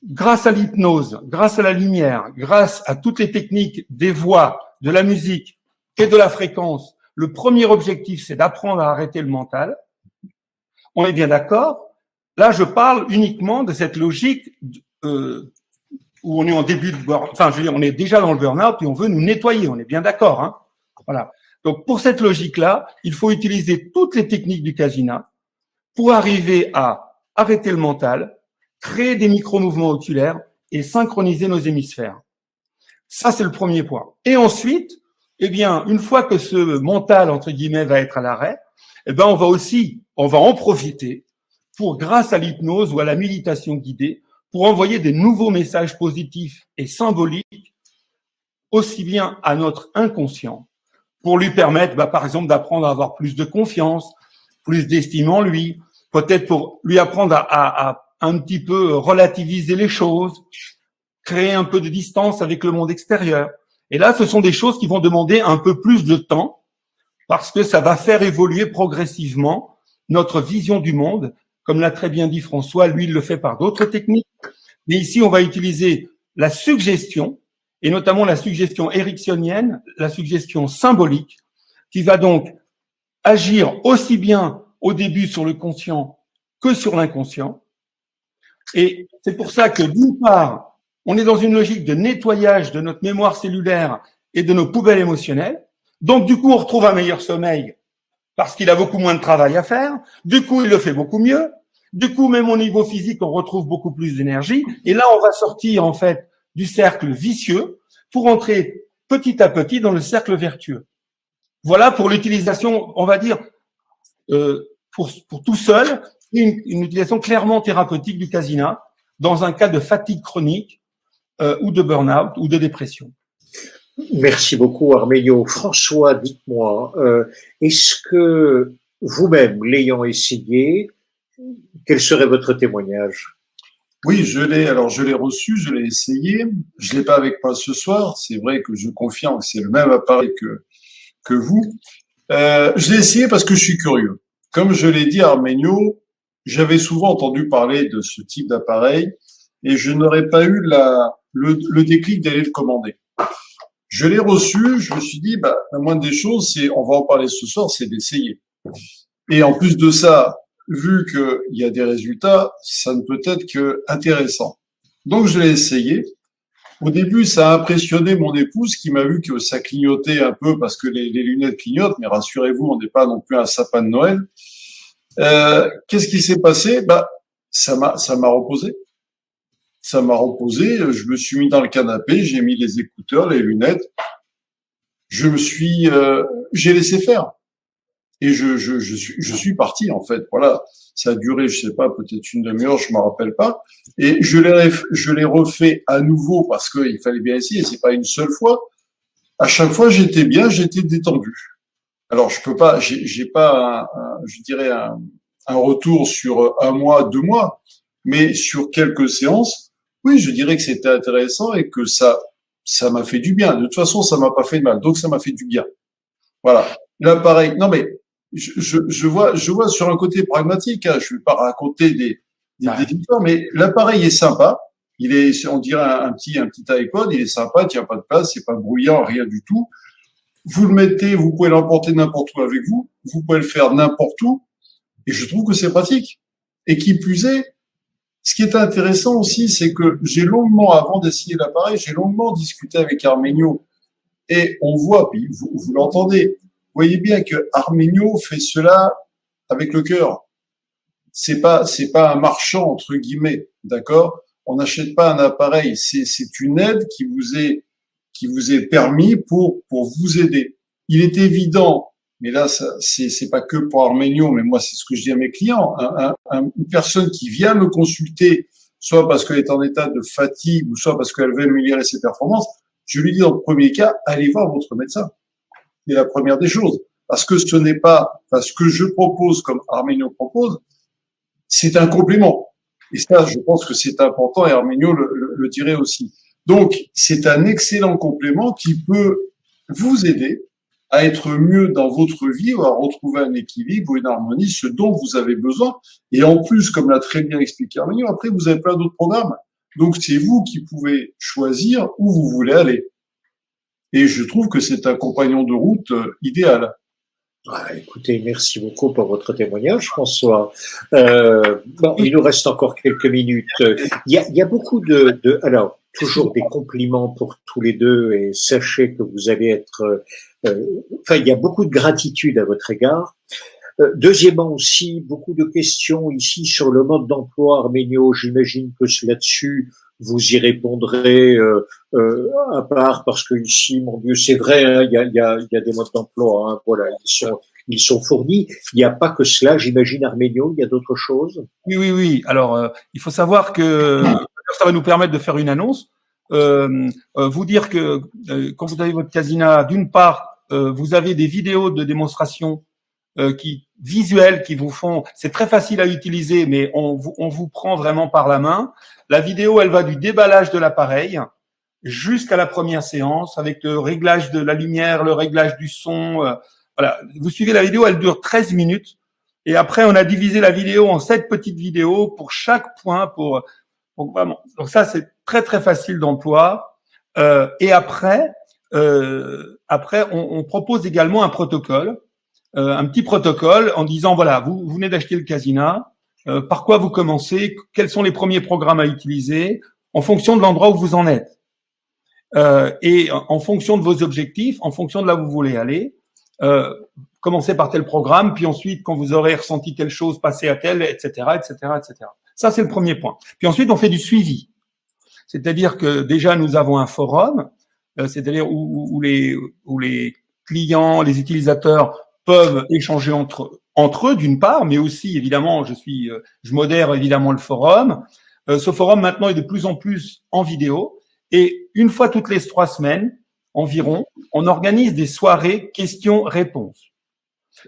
grâce à l'hypnose, grâce à la lumière, grâce à toutes les techniques des voix, de la musique et de la fréquence, le premier objectif, c'est d'apprendre à arrêter le mental. On est bien d'accord? Là, je parle uniquement de cette logique où on est en début de enfin, je veux dire, on est déjà dans le burn-out et on veut nous nettoyer. On est bien d'accord, hein? Voilà. Donc, pour cette logique-là, il faut utiliser toutes les techniques du Kasina pour arriver à arrêter le mental, créer des micro-mouvements oculaires et synchroniser nos hémisphères. Ça, c'est le premier point. Et ensuite, eh bien, une fois que ce mental, entre guillemets, va être à l'arrêt, eh ben, on va en profiter pour, grâce à l'hypnose ou à la méditation guidée, pour envoyer des nouveaux messages positifs et symboliques, aussi bien à notre inconscient, pour lui permettre, par exemple, d'apprendre à avoir plus de confiance, plus d'estime en lui, peut-être pour lui apprendre à un petit peu relativiser les choses, créer un peu de distance avec le monde extérieur. Et là, ce sont des choses qui vont demander un peu plus de temps parce que ça va faire évoluer progressivement notre vision du monde. Comme l'a très bien dit François, lui, il le fait par d'autres techniques. Mais ici, on va utiliser la suggestion, et notamment la suggestion ericksonienne, la suggestion symbolique, qui va donc agir aussi bien au début sur le conscient que sur l'inconscient, Et c'est pour ça que d'une part, on est dans une logique de nettoyage de notre mémoire cellulaire et de nos poubelles émotionnelles. Donc, du coup, on retrouve un meilleur sommeil parce qu'il a beaucoup moins de travail à faire. Du coup, il le fait beaucoup mieux. Du coup, même au niveau physique, on retrouve beaucoup plus d'énergie. Et là, on va sortir, en fait, du cercle vicieux pour entrer petit à petit dans le cercle vertueux. Voilà pour l'utilisation, on va dire, pour tout seul, une utilisation clairement thérapeutique du casina dans un cas de fatigue chronique ou de burn-out ou de dépression. Merci beaucoup, Arménio. François, dites-moi, est-ce que vous-même, l'ayant essayé, quel serait votre témoignage? Oui, je l'ai reçu, je l'ai essayé. Je l'ai pas avec moi ce soir. C'est vrai que je confirme que c'est le même appareil que vous. Je l'ai essayé parce que je suis curieux. Comme je l'ai dit à Arménio, j'avais souvent entendu parler de ce type d'appareil et je n'aurais pas eu le déclic d'aller le commander. Je l'ai reçu, je me suis dit, la moindre des choses, on va en parler ce soir, c'est d'essayer. Et en plus de ça, vu qu'il y a des résultats, ça ne peut être que intéressant. Donc je l'ai essayé. Au début, ça a impressionné mon épouse qui m'a vu que ça clignotait un peu parce que les lunettes clignotent, mais rassurez-vous, on n'est pas non plus un sapin de Noël. Qu'est-ce qui s'est passé? Ça m'a reposé. Ça m'a reposé. Je me suis mis dans le canapé, j'ai mis les écouteurs, les lunettes. J'ai laissé faire. Et je suis parti, en fait. Voilà. Ça a duré, je sais pas, peut-être une demi-heure, je m'en rappelle pas. Et je l'ai refait à nouveau parce qu'il fallait bien essayer. C'est pas une seule fois. À chaque fois, j'étais bien, j'étais détendu. Alors, je peux pas, j'ai pas je dirais un retour sur un mois, 2 mois, mais sur quelques séances, oui, je dirais que c'était intéressant et que ça m'a fait du bien. De toute façon, ça m'a pas fait de mal. Donc, ça m'a fait du bien. Voilà. L'appareil, non, mais, je vois sur un côté pragmatique, hein, je vais pas raconter des histoires, mais l'appareil est sympa. On dirait un petit iPod, il est sympa, il tient pas de place, c'est pas bruyant, rien du tout. Vous le mettez, vous pouvez l'emporter n'importe où avec vous, vous pouvez le faire n'importe où, et je trouve que c'est pratique. Et qui plus est, ce qui est intéressant aussi, c'est que avant d'essayer l'appareil, j'ai longuement discuté avec Arménio, et on voit, puis vous l'entendez, vous voyez bien que Arménio fait cela avec le cœur. C'est pas un marchand, entre guillemets, d'accord? On n'achète pas un appareil, c'est une aide qui vous est permis pour vous aider. Il est évident, mais là, c'est pas que pour Arménio, mais moi, c'est ce que je dis à mes clients. Une personne qui vient me consulter, soit parce qu'elle est en état de fatigue, ou soit parce qu'elle veut améliorer ses performances, je lui dis dans le premier cas, allez voir votre médecin. C'est la première des choses. Parce que ce n'est pas, ce que je propose comme Arménio propose, c'est un complément. Et ça, je pense que c'est important et Arménio le dirait aussi. Donc, c'est un excellent complément qui peut vous aider à être mieux dans votre vie ou à retrouver un équilibre ou une harmonie, ce dont vous avez besoin. Et en plus, comme l'a très bien expliqué Arménio, après, vous avez plein d'autres programmes. Donc, c'est vous qui pouvez choisir où vous voulez aller. Et je trouve que c'est un compagnon de route idéal. Écoutez, merci beaucoup pour votre témoignage, François. Il nous reste encore quelques minutes. Il y a beaucoup alors, toujours des compliments pour tous les deux et sachez que vous allez être, il y a beaucoup de gratitude à votre égard. Deuxièmement aussi, beaucoup de questions ici sur le mode d'emploi, Arménio. J'imagine que là-dessus, vous y répondrez à part parce que ici, mon Dieu, c'est vrai, hein, il y a des modes d'emploi, hein, voilà, ils sont fournis. Il n'y a pas que cela, j'imagine, Arménio. Il y a d'autres choses. Oui. Alors, il faut savoir que ça va nous permettre de faire une annonce. Vous dire que quand vous avez votre Casina, d'une part, vous avez des vidéos de démonstration visuels qui vous font, c'est très facile à utiliser, mais on vous prend vraiment par la main. La vidéo, elle va du déballage de l'appareil jusqu'à la première séance avec le réglage de la lumière, le réglage du son. Voilà. Vous suivez la vidéo, elle dure 13 minutes. Et après, on a divisé la vidéo en 7 petites vidéos pour chaque point pour vraiment. Donc ça, c'est très, très facile d'emploi. Et après, on propose également un protocole. Un petit protocole en disant voilà, vous venez d'acheter le Casina, par quoi vous commencez, quels sont les premiers programmes à utiliser, en fonction de l'endroit où vous en êtes. Et en fonction de vos objectifs, en fonction de là où vous voulez aller, commencez par tel programme, puis ensuite, quand vous aurez ressenti telle chose, passez à tel, etc., etc., etc. Ça, c'est le premier point. Puis ensuite, on fait du suivi. C'est-à-dire que déjà, nous avons un forum, c'est-à-dire où les clients, les utilisateurs peuvent échanger entre eux, d'une part, mais aussi, évidemment, je modère évidemment le forum. Ce forum, maintenant, est de plus en plus en vidéo. Et une fois toutes les 3 semaines, environ, on organise des soirées questions-réponses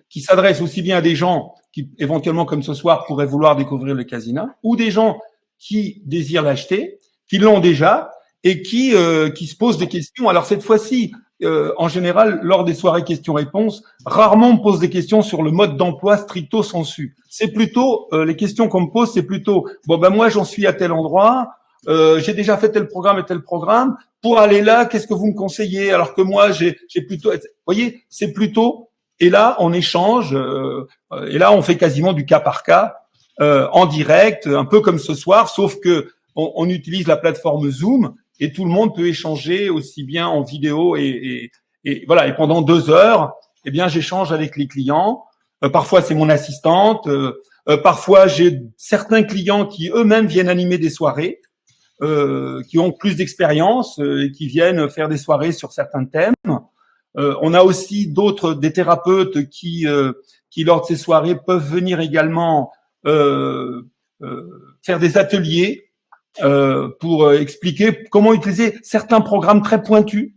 qui s'adressent aussi bien à des gens qui, éventuellement, comme ce soir, pourraient vouloir découvrir le Casina, ou des gens qui désirent l'acheter, qui l'ont déjà et qui se posent des questions. Alors, cette fois-ci, en général, lors des soirées questions-réponses, rarement on me pose des questions sur le mode d'emploi stricto sensu. C'est plutôt, les questions qu'on me pose, c'est plutôt, bon, ben, moi, j'en suis à tel endroit, j'ai déjà fait tel programme et tel programme. Pour aller là, qu'est-ce que vous me conseillez? Alors que moi, j'ai plutôt, vous voyez, c'est plutôt, et là, on échange, et là, on fait quasiment du cas par cas, en direct, un peu comme ce soir, sauf que on utilise la plateforme Zoom et tout le monde peut échanger aussi bien en vidéo et voilà. Et pendant 2 heures, eh bien, j'échange avec les clients. Parfois, c'est mon assistante. Parfois, j'ai certains clients qui eux-mêmes viennent animer des soirées. Qui ont plus d'expérience et qui viennent faire des soirées sur certains thèmes. On a aussi des thérapeutes qui lors de ces soirées peuvent venir également faire des ateliers pour expliquer comment utiliser certains programmes très pointus.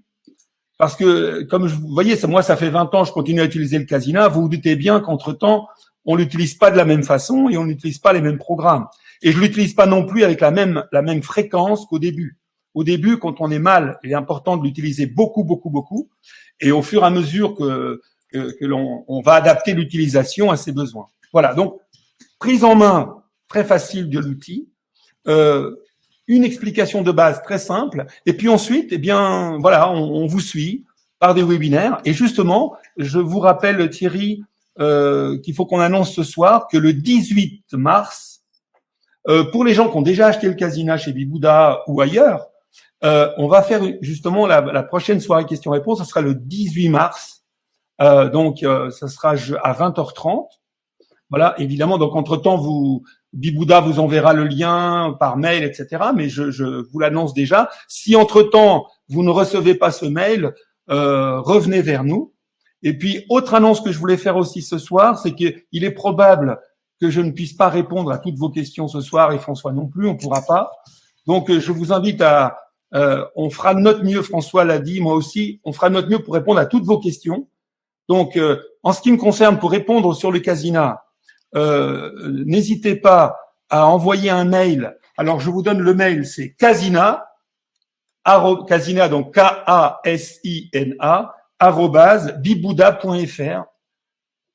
Parce que, comme vous voyez, moi, ça fait 20 ans, je continue à utiliser le Casina. Vous vous doutez bien qu'entre-temps, on l'utilise pas de la même façon et on n'utilise pas les mêmes programmes. Et je l'utilise pas non plus avec la même fréquence qu'au début. Au début, quand on est mal, il est important de l'utiliser beaucoup, beaucoup, beaucoup. Et au fur et à mesure que on va adapter l'utilisation à ses besoins. Voilà. Donc, prise en main très facile de l'outil. Une explication de base très simple. Et puis ensuite, eh bien, voilà, on vous suit par des webinaires. Et justement, je vous rappelle, Thierry, qu'il faut qu'on annonce ce soir que le 18 mars, pour les gens qui ont déjà acheté le Casina chez Bibouda ou ailleurs, on va faire justement la prochaine soirée questions-réponses. Ça sera le 18 mars. Donc, ça sera à 20h30. Voilà, évidemment. Donc, entre-temps, Bibouda vous enverra le lien par mail, etc. Mais je vous l'annonce déjà. Si entre-temps, vous ne recevez pas ce mail, revenez vers nous. Et puis, autre annonce que je voulais faire aussi ce soir, c'est qu'il est probable que je ne puisse pas répondre à toutes vos questions ce soir et François non plus, on pourra pas. Donc, je vous invite on fera de notre mieux, François l'a dit, moi aussi, on fera de notre mieux pour répondre à toutes vos questions. Donc, en ce qui me concerne, pour répondre sur le Casina, n'hésitez pas à envoyer un mail. Alors, je vous donne le mail, c'est Casina, donc Kasina, @bibouda.fr.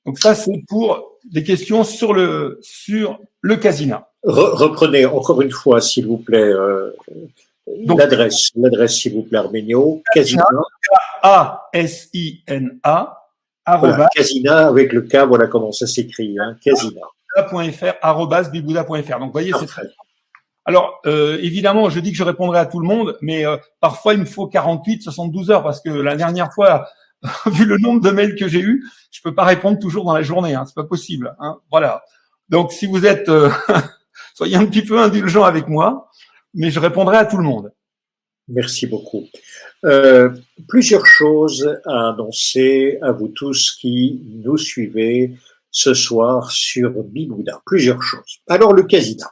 Donc ça, c'est pour des questions sur le Casina. Reprenez encore une fois, s'il vous plaît, l'adresse, s'il vous plaît, Arménio. Casina. Kasina. Voilà, Casina avec le K, voilà comment ça s'écrit, hein, Casina. bibouda.fr. Donc, vous voyez, c'est très bien. Alors, évidemment, je dis que je répondrai à tout le monde, mais parfois, il me faut 48, 72 heures parce que la dernière fois, vu le nombre de mails que j'ai eu, je peux pas répondre toujours dans la journée, hein, c'est pas possible, hein, voilà. Donc, si vous êtes, soyez un petit peu indulgents avec moi, mais je répondrai à tout le monde. Merci beaucoup. Plusieurs choses à annoncer à vous tous qui nous suivez ce soir sur Bibouda. Plusieurs choses. Alors, le Casina.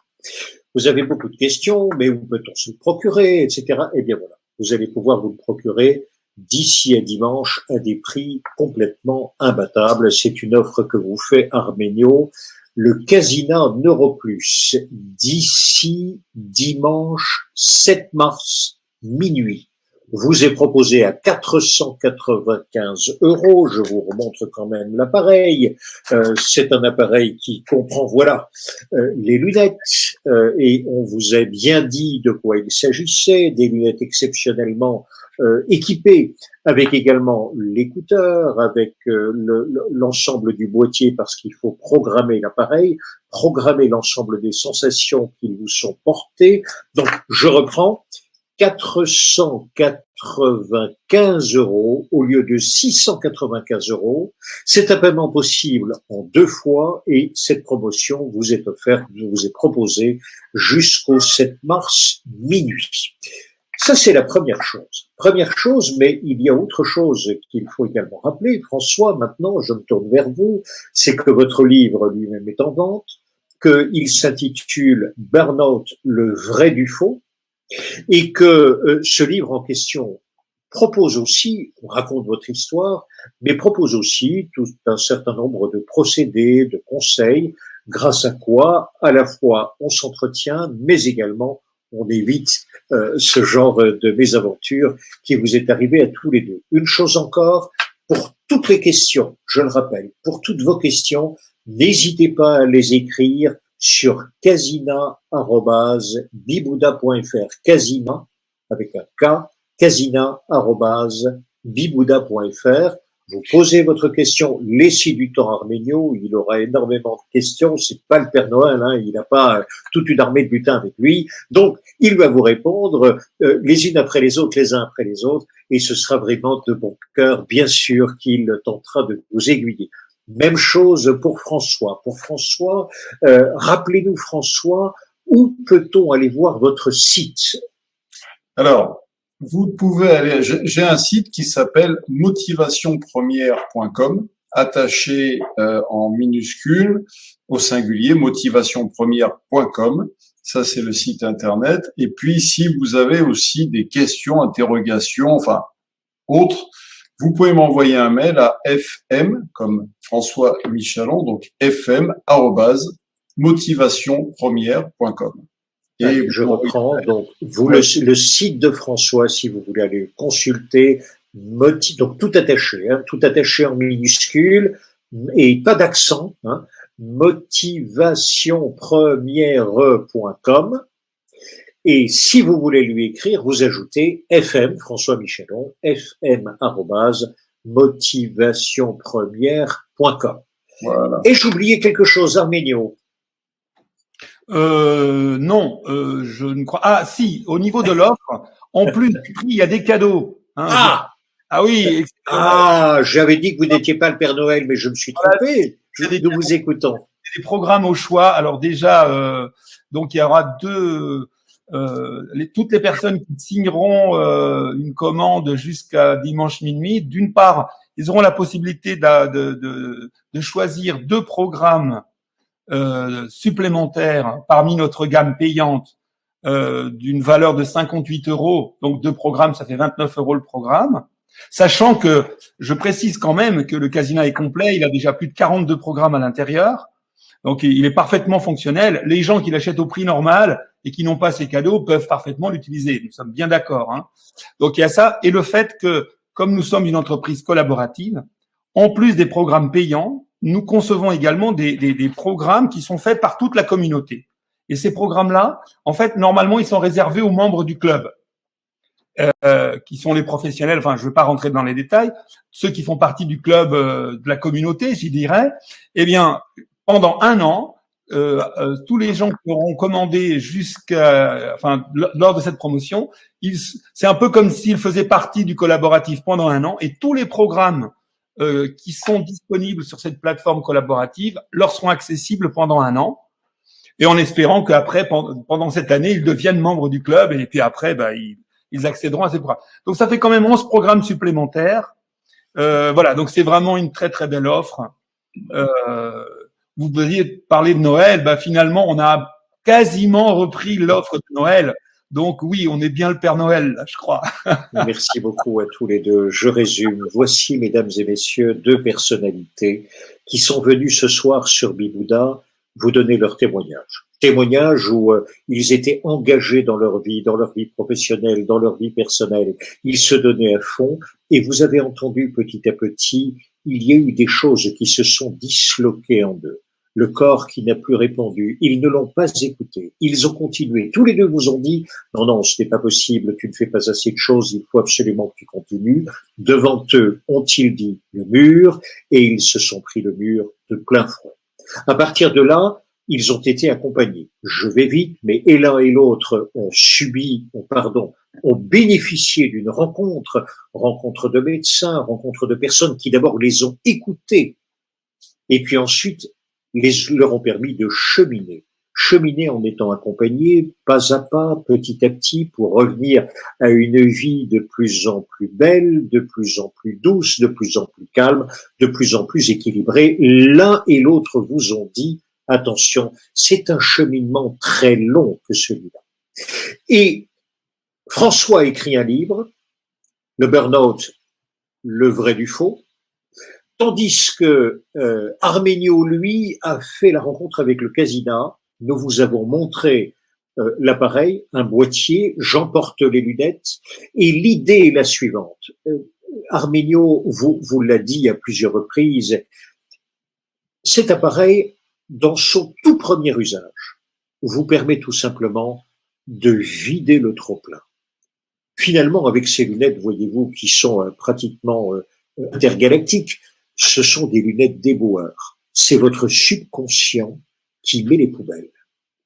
Vous avez beaucoup de questions, mais où peut-on se le procurer, etc. Eh bien voilà, vous allez pouvoir vous le procurer d'ici à dimanche à des prix complètement imbattables. C'est une offre que vous fait Arménio. Le Casina Neuroplus, d'ici dimanche 7 mars minuit, vous est proposé à 495 €. Je vous remontre quand même l'appareil. C'est un appareil qui comprend, voilà, les lunettes, et on vous a bien dit de quoi il s'agissait, des lunettes exceptionnellement équipées, avec également l'écouteur, avec l'ensemble du boîtier parce qu'il faut programmer l'appareil, programmer l'ensemble des sensations qui vous sont portées. Donc, je reprends, 495 € au lieu de 695 €. C'est un paiement possible en 2 fois et cette promotion vous est offerte, vous est proposée jusqu'au 7 mars minuit. Ça, c'est la première chose. Première chose, mais il y a autre chose qu'il faut également rappeler. François, maintenant, je me tourne vers vous. C'est que votre livre lui-même est en vente, qu'il s'intitule Burnout, le vrai du faux, et que ce livre en question propose aussi, on raconte votre histoire, mais propose aussi tout un certain nombre de procédés, de conseils, grâce à quoi, à la fois, on s'entretient, mais également, on évite ce genre de mésaventure qui vous est arrivé à tous les deux. Une chose encore, pour toutes les questions, je le rappelle, pour toutes vos questions, n'hésitez pas à les écrire sur casina@bibouda.fr. Casina, avec un K, casina@bibouda.fr. Vous posez votre question, laissez du temps à Arménio, il aura énormément de questions, c'est pas le Père Noël, hein, il n'a pas toute une armée de lutins avec lui, donc il va vous répondre les unes après les autres, les uns après les autres, et ce sera vraiment de bon cœur, bien sûr qu'il tentera de vous aiguiller. Même chose pour François. Pour François, rappelez-nous François, où peut-on aller voir votre site? Alors, vous pouvez aller, j'ai un site qui s'appelle motivationpremière.com, attaché en minuscule au singulier, motivationpremière.com. Ça, c'est le site internet. Et puis, si vous avez aussi des questions, interrogations, enfin, autres, vous pouvez m'envoyer un mail à fm, comme François Michalon, donc fm@motivationpremière.com. Et je reprends, donc, vous, le site de François, si vous voulez aller consulter, donc tout attaché en minuscule, et pas d'accent, hein, motivationpremière.com. Et si vous voulez lui écrire, vous ajoutez FM, François Michalon, fm@motivationpremière.com. Voilà. Et j'oubliais quelque chose, Arménio. Non, je ne crois. Ah, si, au niveau de l'offre, en plus du prix, il y a des cadeaux. Hein, ah oui. Ah, j'avais dit que vous n'étiez pas le Père Noël, mais je me suis trompé. Nous vous écoutons. Des programmes au choix. Alors déjà, donc il y aura toutes les personnes qui signeront une commande jusqu'à dimanche minuit. D'une part, ils auront la possibilité de choisir 2 programmes supplémentaires parmi notre gamme payante d'une valeur de 58 €. Donc 2 programmes, ça fait 29 € le programme. Sachant que, je précise quand même que le Casina est complet, il a déjà plus de 42 programmes à l'intérieur. Donc il est parfaitement fonctionnel. Les gens qui l'achètent au prix normal et qui n'ont pas ces cadeaux peuvent parfaitement l'utiliser. Nous sommes bien d'accord. Hein. Donc il y a ça. Et le fait que, comme nous sommes une entreprise collaborative, en plus des programmes payants, nous concevons également des programmes qui sont faits par toute la communauté. Et ces programmes-là, en fait, normalement, ils sont réservés aux membres du club, qui sont les professionnels. Enfin, je ne veux pas rentrer dans les détails. Ceux qui font partie du club de la communauté, j'y dirais. Eh bien, pendant 1 an, tous les gens qui auront commandé lors de cette promotion, c'est un peu comme s'ils faisaient partie du collaboratif pendant 1 an, et tous les programmes qui sont disponibles sur cette plateforme collaborative leur seront accessibles pendant 1 an, et en espérant qu'après, pendant cette année, ils deviennent membres du club, et puis après, ils accéderont à ces programmes. Donc ça fait quand même 11 programmes supplémentaires. Voilà, donc c'est vraiment une très très belle offre. Vous deviez parler de Noël, finalement on a quasiment repris l'offre de Noël. Donc oui, on est bien le Père Noël, là, je crois. Merci beaucoup à tous les deux. Je résume. Voici, mesdames et messieurs, 2 personnalités qui sont venues ce soir sur Bibouda vous donner leur témoignage. Témoignage où ils étaient engagés dans leur vie professionnelle, dans leur vie personnelle. Ils se donnaient à fond et vous avez entendu petit à petit, il y a eu des choses qui se sont disloquées en 2. le corps qui n'a plus répondu. Ils ne l'ont pas écouté. Ils ont continué. Tous les deux vous ont dit, non, non, ce n'est pas possible, tu ne fais pas assez de choses, il faut absolument que tu continues. Devant eux, ont-ils dit le mur, et ils se sont pris le mur de plein front. À partir de là, ils ont été accompagnés. Je vais vite, mais et l'un et l'autre ont bénéficié d'une rencontre de médecins, rencontre de personnes qui d'abord les ont écoutés, et puis ensuite leur ont permis de cheminer en étant accompagnés pas à pas, petit à petit, pour revenir à une vie de plus en plus belle, de plus en plus douce, de plus en plus calme, de plus en plus équilibrée. L'un et l'autre vous ont dit, attention, c'est un cheminement très long que celui-là. Et François a écrit un livre, le Burnout, le vrai du faux, tandis que Arménio, lui, a fait la rencontre avec le Casina. Nous vous avons montré l'appareil, un boîtier, j'emporte les lunettes, et l'idée est la suivante. Arménio vous l'a dit à plusieurs reprises, cet appareil, dans son tout premier usage, vous permet tout simplement de vider le trop-plein. Finalement, avec ces lunettes, voyez-vous, qui sont pratiquement intergalactiques, ce sont des lunettes d'éboueur. C'est votre subconscient qui met les poubelles.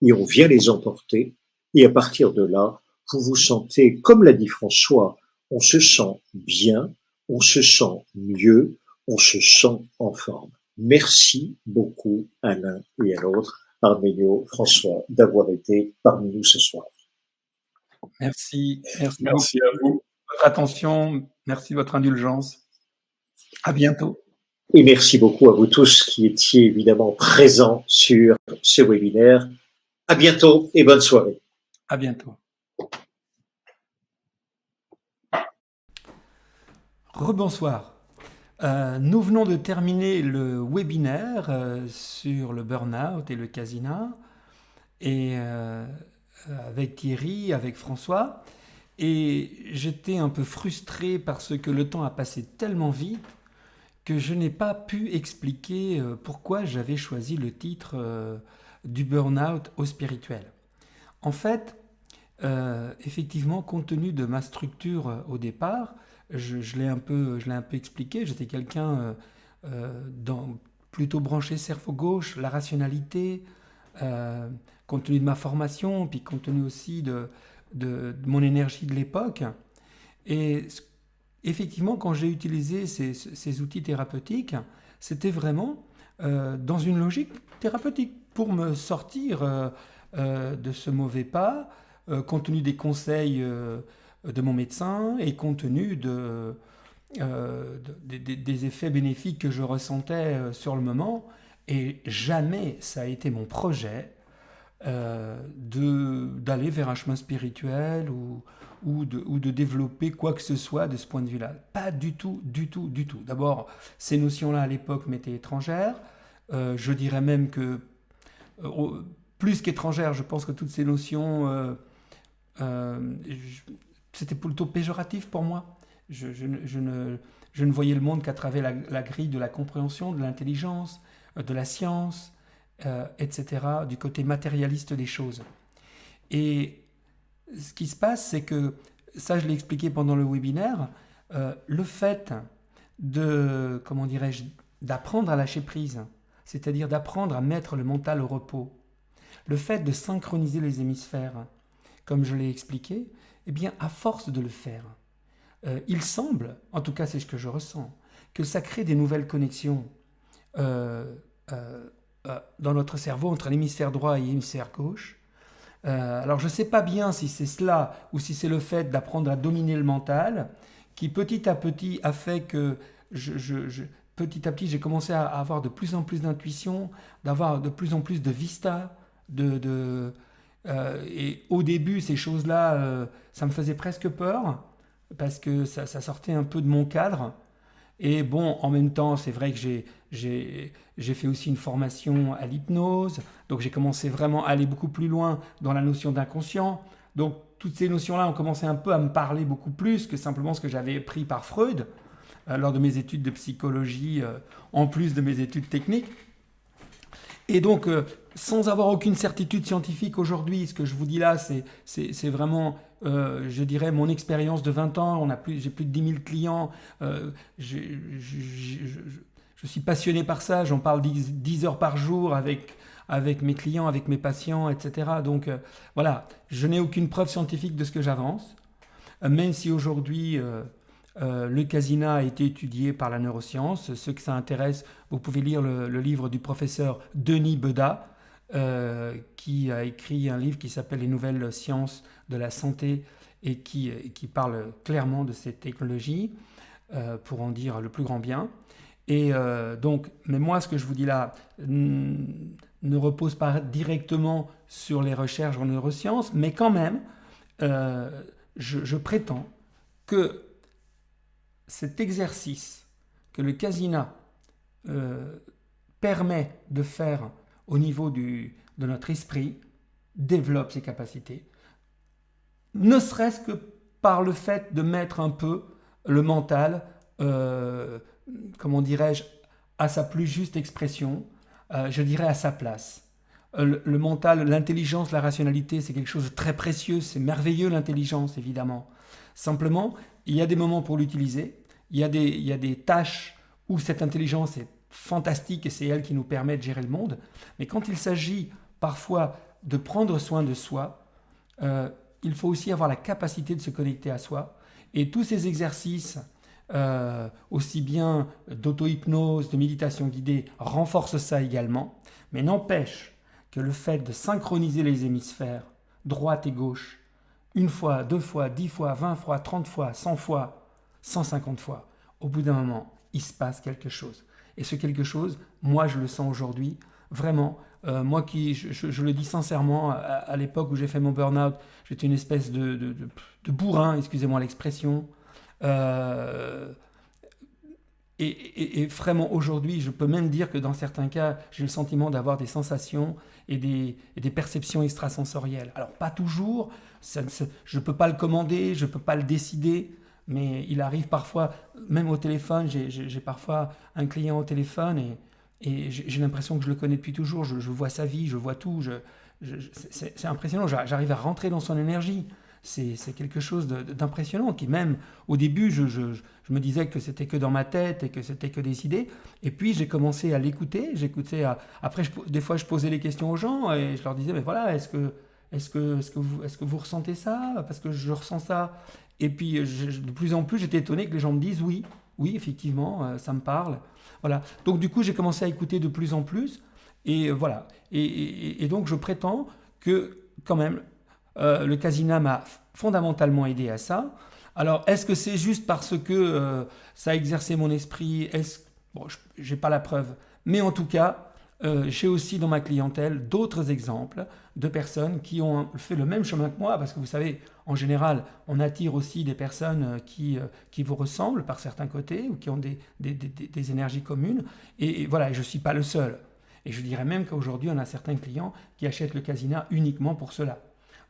Et on vient les emporter. Et à partir de là, vous vous sentez, comme l'a dit François, on se sent bien, on se sent mieux, on se sent en forme. Merci beaucoup à l'un et à l'autre, Arménio, François, d'avoir été parmi nous ce soir. Merci à vous. Votre attention, merci de votre indulgence. À bientôt. Et merci beaucoup à vous tous qui étiez évidemment présents sur ce webinaire. À bientôt et bonne soirée. À bientôt. Rebonsoir. Nous venons de terminer le webinaire sur le burn-out et le Casina, et avec Thierry, avec François, et j'étais un peu frustré parce que le temps a passé tellement vite que je n'ai pas pu expliquer pourquoi j'avais choisi le titre du burn-out au spirituel. En fait, effectivement, compte tenu de ma structure au départ, je l'ai un peu expliqué. J'étais quelqu'un plutôt branché cerveau gauche, la rationalité, compte tenu de ma formation, puis compte tenu aussi de mon énergie de l'époque. Et effectivement, quand j'ai utilisé ces outils thérapeutiques, c'était vraiment dans une logique thérapeutique pour me sortir de ce mauvais pas, compte tenu des conseils de mon médecin et compte tenu des effets bénéfiques que je ressentais sur le moment. Et jamais ça a été mon projet d'aller vers un chemin spirituel ou de développer quoi que ce soit de ce point de vue-là. Pas du tout, du tout, du tout. D'abord, ces notions-là à l'époque m'étaient étrangères. Je dirais même que, plus qu'étrangères, je pense que toutes ces notions... c'était plutôt péjoratif pour moi. Je ne voyais le monde qu'à travers la grille de la compréhension, de l'intelligence, de la science, etc., du côté matérialiste des choses. Et ce qui se passe, c'est que, ça je l'ai expliqué pendant le webinaire, le fait d'apprendre à lâcher prise, c'est-à-dire d'apprendre à mettre le mental au repos, le fait de synchroniser les hémisphères, comme je l'ai expliqué, eh bien, à force de le faire, il semble, en tout cas c'est ce que je ressens, que ça crée des nouvelles connexions dans notre cerveau entre l'hémisphère droit et l'hémisphère gauche. Alors je ne sais pas bien si c'est cela ou si c'est le fait d'apprendre à dominer le mental qui petit à petit a fait que petit à petit j'ai commencé à avoir de plus en plus d'intuition, d'avoir de plus en plus de vista, et au début ces choses-là, ça me faisait presque peur parce que ça sortait un peu de mon cadre. Et bon, en même temps, c'est vrai que j'ai fait aussi une formation à l'hypnose, donc j'ai commencé vraiment à aller beaucoup plus loin dans la notion d'inconscient. Donc toutes ces notions-là ont commencé un peu à me parler beaucoup plus que simplement ce que j'avais appris par Freud lors de mes études de psychologie, en plus de mes études techniques. Et donc, sans avoir aucune certitude scientifique aujourd'hui, ce que je vous dis là, c'est vraiment, je dirais, mon expérience de 20 ans. J'ai plus de 10 000 clients. Je suis passionné par ça. J'en parle 10 heures par jour avec mes clients, avec mes patients, etc. Donc, voilà, je n'ai aucune preuve scientifique de ce que j'avance. Même si aujourd'hui, le casina a été étudié par la neuroscience. Ceux que ça intéresse, vous pouvez lire le livre du professeur Denis Beda, qui a écrit un livre qui s'appelle Les nouvelles sciences de la santé et qui parle clairement de cette technologie pour en dire le plus grand bien. Et donc, mais moi, ce que je vous dis là ne repose pas directement sur les recherches en neurosciences, mais quand même, je prétends que cet exercice que le casina permet de faire au niveau de notre esprit développe ses capacités, ne serait-ce que par le fait de mettre un peu le mental, comment dirais-je, à sa plus juste expression, je dirais à sa place. Le mental, l'intelligence, la rationalité, c'est quelque chose de très précieux, c'est merveilleux l'intelligence évidemment. Simplement, il y a des moments pour l'utiliser, il y a des tâches où cette intelligence est fantastique et c'est elle qui nous permet de gérer le monde. Mais quand il s'agit parfois de prendre soin de soi, il faut aussi avoir la capacité de se connecter à soi. Et tous ces exercices, aussi bien d'auto-hypnose, de méditation guidée, renforcent ça également. Mais n'empêche que le fait de synchroniser les hémisphères, droite et gauche, une fois, 2 fois, 10 fois, 20 fois, 30 fois, 100 fois, 150 fois, au bout d'un moment, il se passe quelque chose. Et ce quelque chose, moi je le sens aujourd'hui, vraiment. Moi qui, je le dis sincèrement, à l'époque où j'ai fait mon burn-out, j'étais une espèce de bourrin, excusez-moi l'expression. Et vraiment aujourd'hui, je peux même dire que dans certains cas, j'ai le sentiment d'avoir des sensations et des perceptions extrasensorielles. Alors pas toujours, je ne peux pas le commander, je ne peux pas le décider, mais il arrive parfois, même au téléphone, j'ai parfois un client au téléphone et j'ai l'impression que je le connais depuis toujours, je vois sa vie, je vois tout, c'est impressionnant, j'arrive à rentrer dans son énergie. C'est quelque chose d'impressionnant qui même au début je me disais que c'était que dans ma tête et que c'était que des idées et puis j'ai commencé à l'écouter, après des fois je posais les questions aux gens et je leur disais mais voilà est-ce que vous ressentez ça parce que je ressens ça et puis de plus en plus j'étais étonné que les gens me disent oui effectivement ça me parle, voilà, donc du coup j'ai commencé à écouter de plus en plus et voilà et donc je prétends que quand même le casina m'a fondamentalement aidé à ça. Alors, est-ce que c'est juste parce que ça a exercé mon esprit? Bon, j'ai pas la preuve. Mais en tout cas, j'ai aussi dans ma clientèle d'autres exemples de personnes qui ont fait le même chemin que moi. Parce que vous savez, en général, on attire aussi des personnes qui vous ressemblent par certains côtés ou qui ont des énergies communes. Et voilà, je ne suis pas le seul. Et je dirais même qu'aujourd'hui, on a certains clients qui achètent le casina uniquement pour cela.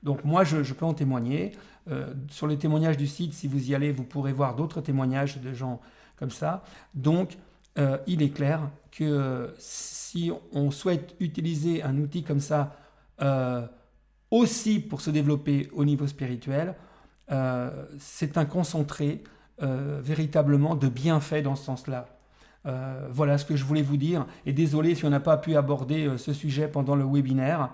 Donc moi, je peux en témoigner. Sur les témoignages du site, si vous y allez, vous pourrez voir d'autres témoignages de gens comme ça. Donc, il est clair que si on souhaite utiliser un outil comme ça, aussi pour se développer au niveau spirituel, c'est un concentré véritablement de bienfaits dans ce sens-là. Voilà ce que je voulais vous dire. Et désolé si on n'a pas pu aborder ce sujet pendant le webinaire.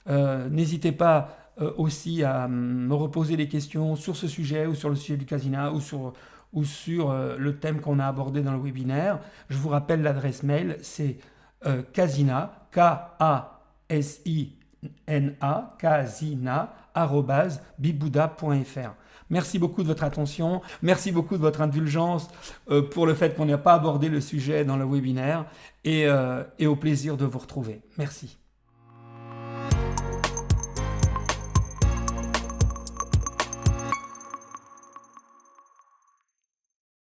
N'hésitez pas aussi à me reposer des questions sur ce sujet ou sur le sujet du casina ou sur le thème qu'on a abordé dans le webinaire. Je vous rappelle l'adresse mail, c'est casina, K-A-S-I-N-A, casina, @bibouda.fr. Merci beaucoup de votre attention, merci beaucoup de votre indulgence pour le fait qu'on n'ait pas abordé le sujet dans le webinaire et au plaisir de vous retrouver. Merci.